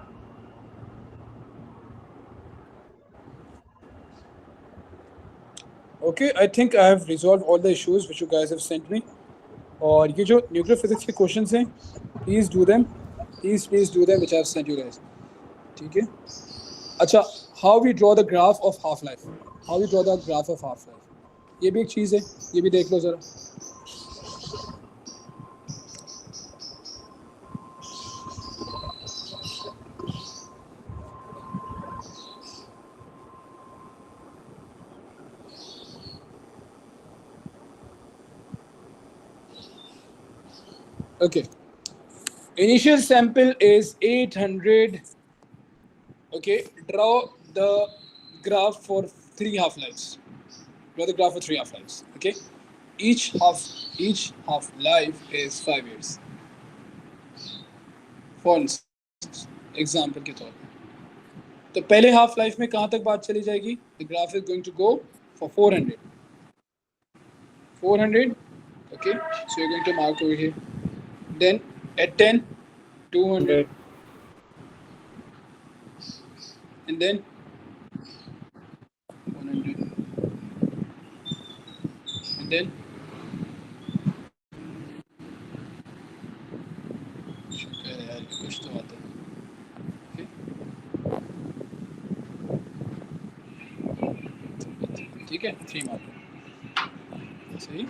Okay, I think I have resolved all the issues which you guys have sent me. और ये जो nuclear physics के questions हैं, please do them, please do them which I have sent you guys. ठीक है. अच्छा, how we draw the graph of half life, how we draw the graph of half life, ये भी एक चीज़ है, ये भी देख लो ज़रा. Okay, initial sample is 800. Okay, draw the graph for 3 half lives. Draw the graph for 3 half lives. Okay, each half life is 5 years. For instance, example के तौर पे, तो पहले हाफ लाइफ में कहाँ तक बात चली जाएगी? The graph is going to go for 400. 400. Okay, so you're going to mark over here. Then at 10, 200, and then 100, and then कुछ तो आता है. Okay. ठीक है, 3 मार्क. सही.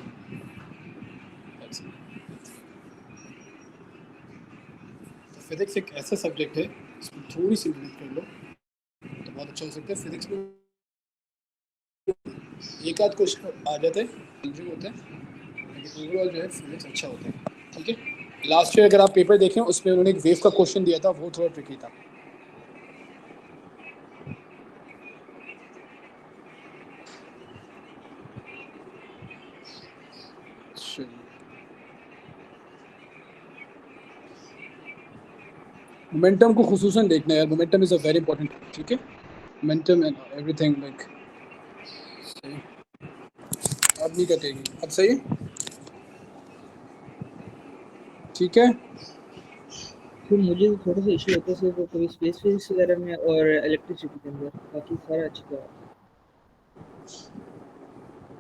फिजिक्स एक ऐसा सब्जेक्ट है, इसमें थोड़ी सी मेहनत कर लो तो बहुत अच्छा हो सकता है. फिजिक्स में एक आध क्वेश्चन आ जाता है, चैलेंजिंग होता है, लेकिन ओवरऑल जो है फिजिक्स अच्छा होता है. ठीक है. लास्ट ईयर अगर आप पेपर देखें, उसमें उन्होंने एक वेव का क्वेश्चन दिया था, वो थोड़ा ट्रिकी था. मोमेंटम को खुसूसन देखना है यार, momentum is a very important. ठीक है, मोमेंटम एंड एवरीथिंग लाइक. सही. अब नहीं कटेगी, अब सही है. ठीक है. फिर मुझे थोड़ा सा इशू होता है सिर्फ कभी स्पेस फिजिक्स वगैरह में और इलेक्ट्रिसिटी के अंदर, बाकी सारा अच्छा था.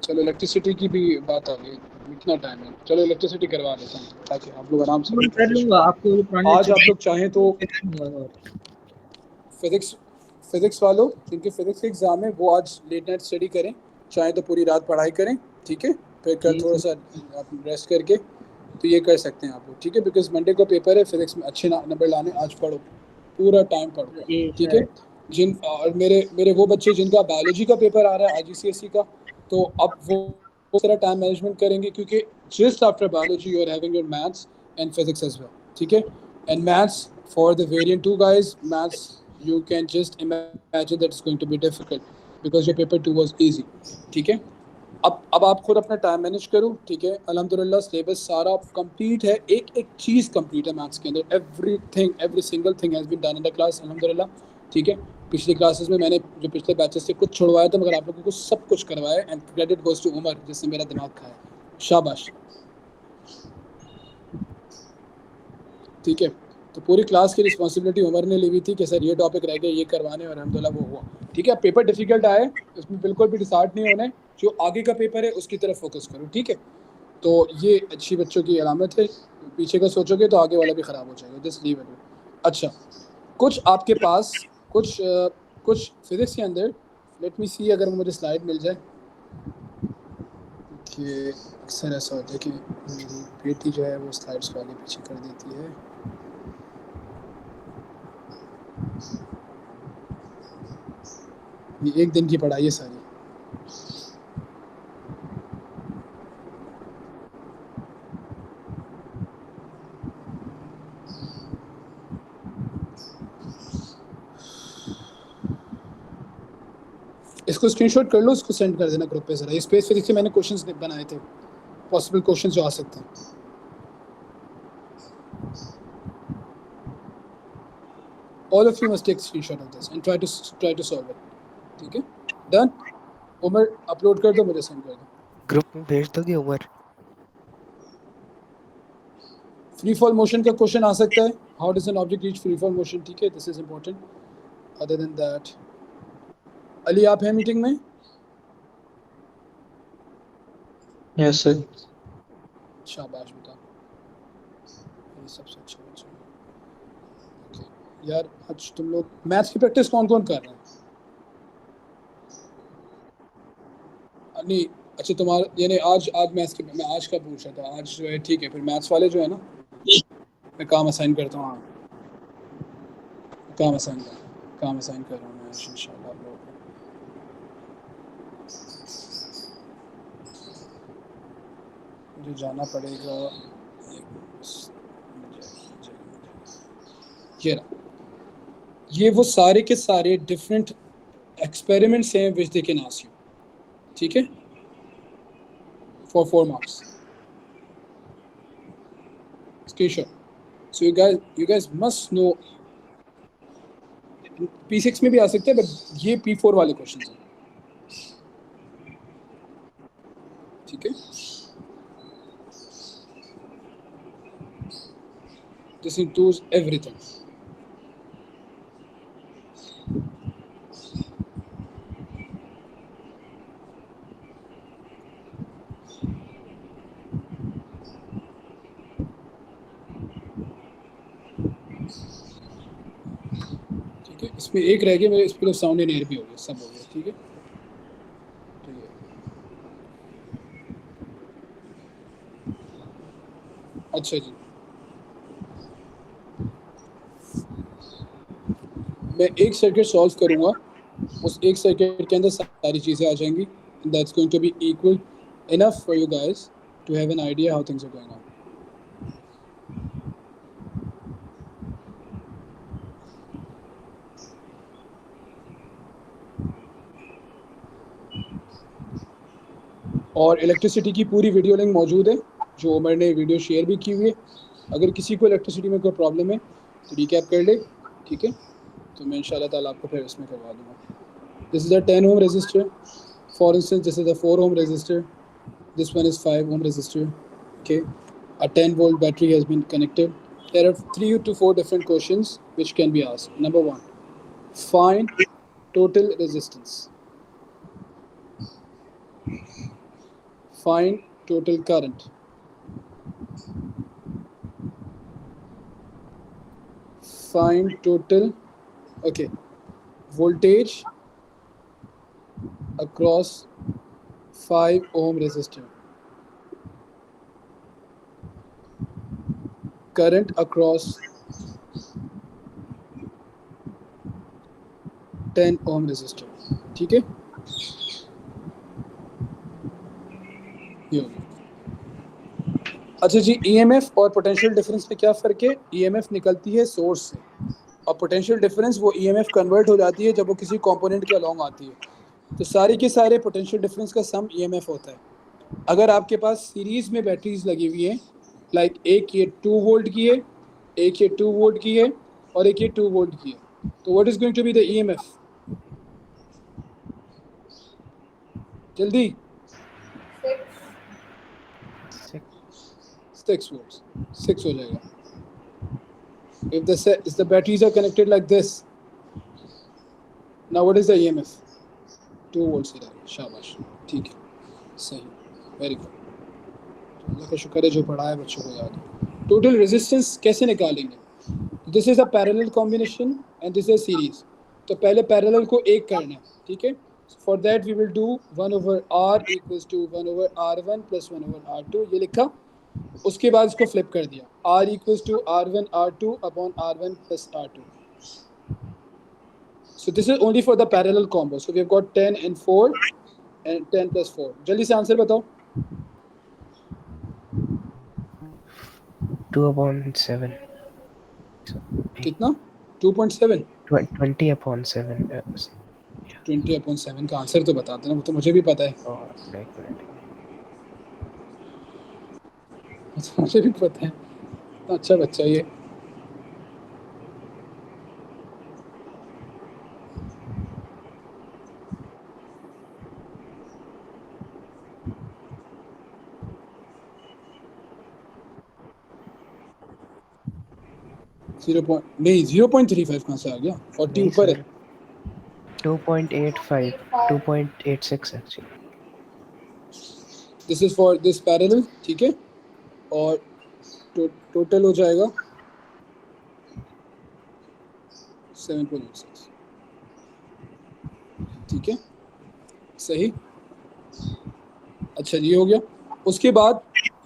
चलो इलेक्ट्रिसिटी की भी बात आ गई, इतना टाइम है, चलो इलेक्ट्रिसिटी करवा देता हूँ ताकि आप लोग आराम से. मैं कर लूँगा, आपको जो पुराने आज आप लोग चाहें तो और फिजिक्स वालों जिनके फिजिक्स के एग्जाम है, वो आज लेट नाइट स्टडी करें, चाहे तो पूरी रात पढ़ाई करें. ठीक है, फिर कल थोड़ा सा आप रेस्ट करके तो ये कर सकते हैं आप लोग. ठीक है, बिकॉज मंडे को पेपर है, फिजिक्स में अच्छे नंबर लाने, आज पढ़ो, पूरा टाइम पढ़ो. ठीक है. जिन और मेरे वो बच्चे जिनका बायोलॉजी का पेपर आ रहा है IGCSE का, तो अब वो सारा टाइम मैनेजमेंट करेंगे, क्योंकि just after biology you are having your maths and physics as well. ठीक है, and maths for the variant 2 guys, maths you can just imagine that it's going to be difficult because your paper 2 was easy. ठीक है. अब आप खुद अपना time manage करो. ठीक है, अल्हम्दुलिल्लाह सिलेबस सारा कंप्लीट है, एक चीज़ कंप्लीट है मैथ्स के अंदर. Every single thing has been done in the class अल्हम्दुलिल्लाह. ठीक है, पिछली क्लासेस में मैंने जो पिछले बैचेस से कुछ छुड़वाया था, मगर आप लोगों को सब कुछ करवाया, and credit goes to Umar जिसने मेरा दिमाग खाया. शाबाश. ठीक है, तो पूरी क्लास की रिस्पॉन्सिबिलिटी उमर ने ली हुई थी कि सर ये टॉपिक रह गए, ये करवाने, और अल्हम्दुलिल्लाह वो हुआ. ठीक है, पेपर डिफिकल्ट आए, उसमें बिल्कुल भी डिसार्ट नहीं होना है, जो आगे का पेपर है उसकी तरफ फोकस करो. ठीक है, तो ये अच्छी बच्चों की अलामत है. पीछे का सोचोगे तो आगे वाला भी ख़राब हो जाएगा. Just leave it. अच्छा, कुछ आपके पास कुछ फिजिक्स के अंदर, लेट मी सी अगर मुझे स्लाइड मिल जाए. कि अक्सर ऐसा होता है कि मेरी बेटी जो है वो स्लाइड्स को आगे पीछे कर देती है. ये एक दिन की पढ़ाई है सारी. इसको स्क्रीनशॉट कर लो, इसको सेंड कर देना ग्रुप पे ज़रा. ये स्पेस फिजिक्स के मैंने क्वेश्चंस बनाए थे, पॉसिबल क्वेश्चंस जो आ सकते हैं. All of you must take screenshot of this and try to solve it. ठीक है, done. उमर अपलोड कर दो, मुझे सेंड कर दो। ग्रुप में भेज दोगे उमर? फ्री फॉल मोशन का क्वेश्चन आ सकता है, how does an object reach free fall motion, ठीक है, this is important. Other than that, Ali आप हैं मीटिंग में? Yes sir. शाबाश बेटा, ये सबसे अच्छा बच्चा है। Okay. यार आज तुम लोग मैथ्स की प्रैक्टिस कौन कौन कर रहे हैं? नहीं अच्छा, तुम्हारा यानी आज मैथ्स की, मैं आज का पूछ रहा था, आज जो है ठीक है, फिर मैथ्स वाले जो है ना, मैं काम असाइन करता हूँ। हाँ, काम असाइन कर रहा हूँ मैं इंशाल्लाह आप लोगों को। मुझे जाना पड़ेगा, ये वो सारे के सारे डिफरेंट एक्सपेरिमेंट्स हैं विच दे कैन आस्क यू, ठीक है, for 4 marks. Screenshot. So you guys must know, P6 में भी आ सकते हैं, बट ये P4 वाले क्वेश्चन हैं, ठीक है। This includes everything. ठीक है, इसमें एक रह गया, मेरे इस पर साउंड एंड एयर भी हो गया, सब हो गया, ठीक है। तो ये अच्छा जी, मैं एक सर्किट सॉल्व करूंगा, उस एक सर्किट के अंदर सारी चीज़ें आ जाएंगी, that's going to be equal enough for you guys to have an idea how things are going on. और इलेक्ट्रिसिटी की पूरी वीडियो लिंक मौजूद है, जो उमर ने वीडियो शेयर भी की हुई है। अगर किसी को इलेक्ट्रिसिटी में कोई प्रॉब्लम है तो रिकैप कर ले, ठीक है, तो मैं इंशाल्लाह ताला आपको फिर इसमें करवा दूँगा। This is a 10 ohm resistor, for instance this is a 4 ohm resistor, this one is 5 ohm resistor, okay, a 10 volt battery has been connected. There are 3 to 4 different questions which can be asked. Number 1, find total resistance, find total current, find total, okay, voltage across 5 ohm resistor, current across 10 ohm resistor, ठीक है, ये हो गया। अच्छा जी, EMF और potential difference में क्या फ़र्क है? ईएमएफ निकलती है सोर्स से, और पोटेंशियल डिफरेंस वो ईएमएफ कन्वर्ट हो जाती है जब वो किसी कंपोनेंट के अलोंग आती है। तो सारे के सारे पोटेंशियल डिफरेंस का सम ईएमएफ होता है। अगर आपके पास सीरीज में बैटरीज लगी हुई हैं, लाइक एक ये 2 वोल्ट की है, एक ये 2 वोल्ट की है, और एक ये 2 वोल्ट की है, तो what is going to be the EMF? जल्दी, 6 volts, 6 हो जाएगा। If the batteries are connected like this, now what is the EMF? 2 volts से रहेगा। शाबाश, ठीक है, सही, वेरी गुड। अल्लाह का शुक्र है जो पढ़ा है बच्चों को याद है। टोटल रेजिस्टेंस कैसे निकालेंगे? This is a parallel combination and this is series. तो पहले पैरेलल को एक करना है, ठीक है। For that we will do 1/r equals to 1/r1 plus 1/r2, ये लिखा। उसके बाद इसको फ्लिप कर दिया, r equals to r1 r2 upon r1 plus r2। So this is only for the parallel combo. So we have got 10 and 4 and 10 plus 4. जल्दी से answer बताओ। 2/7 कितना? 2.7? 20/7 20/7 का आंसर तो बता देना, वो तो मुझे भी पता है। और एक मिनट, मुझे भी पता है, अच्छा बच्चा ये। 0.35 कहाँ से आ गया? 40 नहीं ऊपर है। Sir 2.85 2.86 actually. This is for this parallel, ठीक है, और टोटल हो जाएगा 7.86, ठीक है, सही। अच्छा ये हो गया। उसके बाद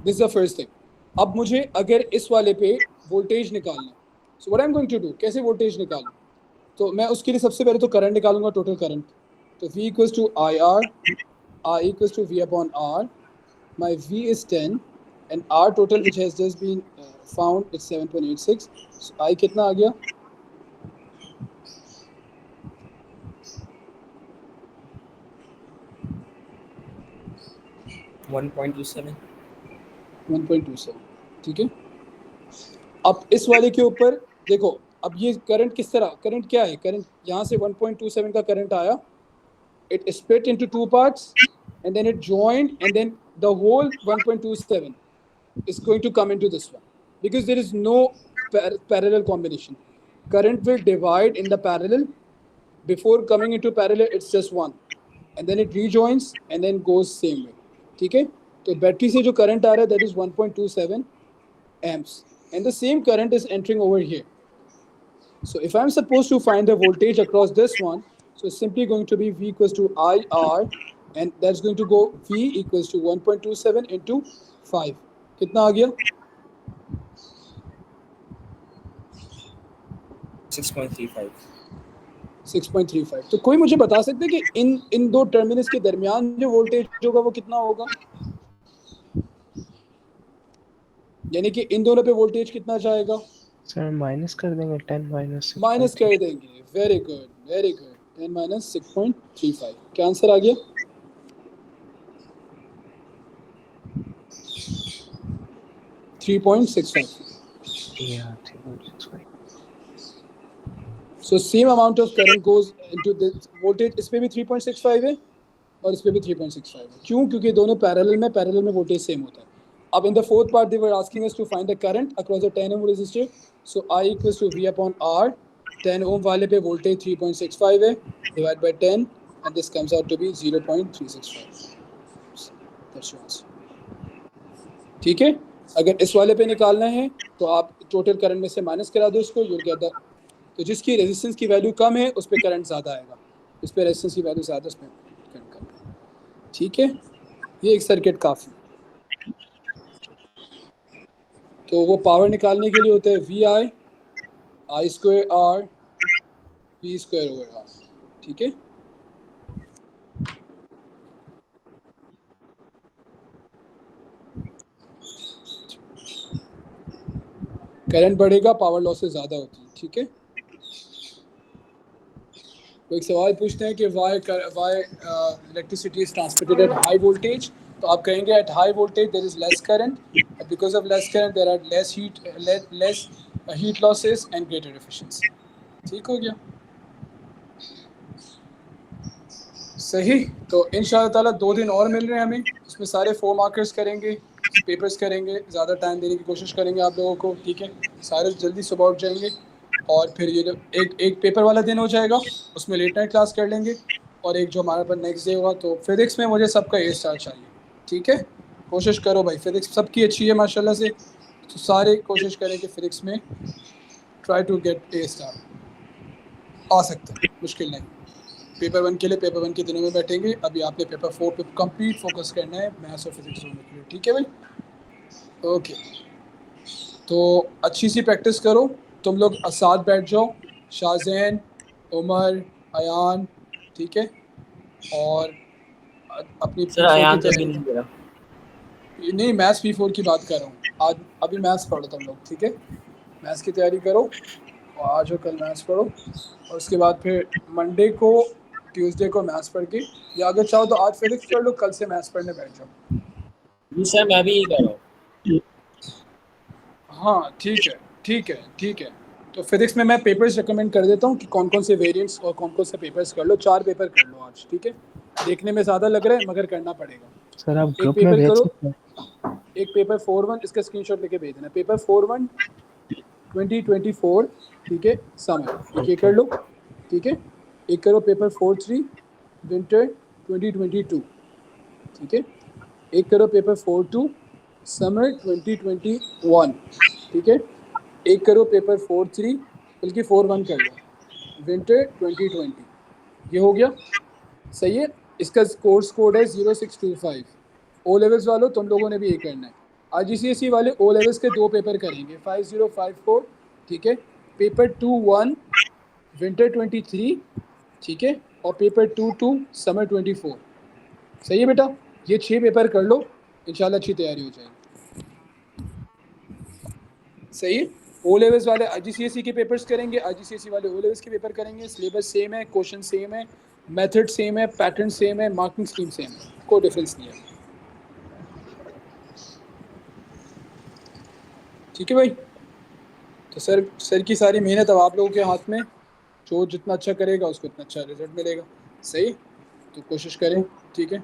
this is the first thing. अब मुझे अगर इस वाले पे वोल्टेज निकालना, so what I am going to do, कैसे वोल्टेज निकालूं? तो मैं उसके लिए सबसे पहले तो करंट निकालूंगा, टोटल करंट। तो V equals to IR, I equals to V upon R, my V is 10 and R total which has just been found is 7.86, so I कितना आ गया? One point two seven. 1.27, ठीक है। अब इस वाले के ऊपर देखो, अब ये करंट किस तरह, करंट क्या है, करंट यहाँ से 1.27 का करंट आया, it split into two parts and then it joined and then the whole 1.27 is going to come into this one because there is no parallel combination. Current will divide in the parallel. Before coming into parallel it's just one and then it rejoins and then goes same way, ठीक है। तो battery से जो current आ रहा है that is 1.27 amps and the same current is entering over here. So if I'm supposed to find the voltage across this one, so it's simply going to be V equals to IR and that's going to go V equals to 1.27 into 5. कितना आ गया? 6.35. 6.35। तो कोई मुझे बता सकते हैं कि इन दो टर्मिनल्स के दरमियान जो वोल्टेज होगा वो कितना होगा? यानी कि इन दोनों पे वोल्टेज कितना जाएगा? सर माइनस कर देंगे 10 माइनस माइनस कर देंगे। Very good very good. 10 minus 6.35, क्या आंसर आ गया? $3.65. Yeah, 3.65. So same amount of current goes into this voltage. इस पे भी 3.65 है और इस पे भी 3.65 है। क्यों? क्योंकि दोनों पैरेलल में वोल्टेज सेम होता है। अब in the fourth part they were asking us to find the current across the 10 ohm resistor. So I equals to V upon R. 10 ohm वाले पे वोल्टेज 3.65 है, divide by 10 and this comes out to be 0.365. That's your answer. ठीक है। अगर इस वाले पे निकालना है तो आप टोटल करंट में से माइनस करा दो इसको, you'll get the, तो जिसकी रेजिस्टेंस की वैल्यू कम है उस पर करंट ज़्यादा आएगा, इस पर रेजिस्टेंस की वैल्यू ज़्यादा, उस पर करंट कम है, ठीक है। ये एक सर्किट काफ़ी। तो वो पावर निकालने के लिए होता है V I square R V square over R, ठीक है। करंट बढ़ेगा, पावर लॉसेस ज़्यादा होती है, ठीक है। तो एक सवाल पूछते हैं कि why electricity is transmitted at high voltage, तो आप कहेंगे at high voltage there is less current, because of less current there are less heat losses and greater efficiency. ठीक हो गया, सही। तो इंशाअल्लाह ताला 2 दिन और मिल रहे हैं हमें, उसमें सारे 4 मार्कर्स करेंगे, पेपर्स करेंगे, ज़्यादा टाइम देने की कोशिश करेंगे आप लोगों को, ठीक है। सारे जल्दी सुबह उठ जाएंगे और फिर ये एक पेपर वाला दिन हो जाएगा, उसमें लेट नाइट क्लास कर लेंगे, और एक जो हमारे पास नेक्स्ट डे होगा। तो फिज़िक्स में मुझे सबका A स्टार चाहिए, ठीक है। कोशिश करो भाई, फिज़िक्स सबकी अच्छी है माशाल्लाह से, तो सारे कोशिश करें कि फिज़िक्स में try to get A star. आ सकता है, मुश्किल नहीं। पेपर 1 के लिए पेपर 1 के दिनों में बैठेंगे, अभी आपने पेपर 4 पे कंप्लीट फोकस करना है मैथ्स और फिज़िक्स दोनों के लिए, ठीक है भाई। ओके, तो अच्छी सी प्रैक्टिस करो, तुम लोग साथ बैठ जाओ, शाहजैन, उमर, अयान, ठीक है। और अपनी सर अयान तो भी नहीं दे रहा। नहीं, मैथ्स P4 की बात कर रहा हूँ। आज अभी मैथ्स पढ़ो तुम लोग, ठीक है। मैथ्स की तैयारी करो और आज और कल मैथ्स पढ़ो, और उसके बाद फिर मंडे को ट्यूसडे को मैथ्स पढ़ के, या अगर चाहो तो आज फिज़िक्स पढ़ लो, कल से मैथ्स पढ़ने बैठ जाओ। जी सर, मैं भी यही कर रहा हूँ। हाँ ठीक है ठीक है ठीक है। तो फिज़िक्स में मैं पेपर्स रिकमेंड कर देता हूँ कि कौन कौन से वेरिएंट्स और कौन कौन से पेपर्स कर लो। 4 पेपर कर लो आज, ठीक है। देखने में ज़्यादा लग रहा है मगर करना पड़ेगा। सर आप एक ग्रुप में पेपर भेज करो, सकते हैं? एक पेपर 4-1 इसका स्क्रीनशॉट लेके भेज देना। पेपर 4-1 2024, ठीक है, समर, एक कर लो, ठीक है। एक करो पेपर 4-3 विंटर 2022, ठीक है। एक करो पेपर 4-2 समर 2021, ठीक है। एक करो पेपर 4-3 बल्कि 4-1 कर लो विंटर 2020, ये हो गया, सही है। इसका कोर्स कोड है 0625। ओ लेवल्स वालों तुम लोगों ने भी ये करना है। IGCSE वाले ओ लेवल्स के 2 पेपर करेंगे 5054, ठीक है। पेपर 2-1 विंटर 23, ठीक है, और पेपर 2-2 समर 24, सही है बेटा। ये 6 पेपर कर लो, इंशाल्लाह अच्छी तैयारी हो जाएगी, सही है। ओ लेवल्स वाले IGCSE के पेपर्स करेंगे, IGCSE वाले ओ लेवल्स के पेपर करेंगे। सिलेबस सेम है, क्वेश्चन सेम है, मेथड सेम है, पैटर्न सेम है, मार्किंग स्कीम सेम है, कोई डिफरेंस नहीं है, ठीक है भाई। तो सर की सारी मेहनत अब आप लोगों के हाथ में, जो जितना अच्छा करेगा उसको उतना अच्छा रिजल्ट मिलेगा, सही। तो कोशिश करें, ठीक है।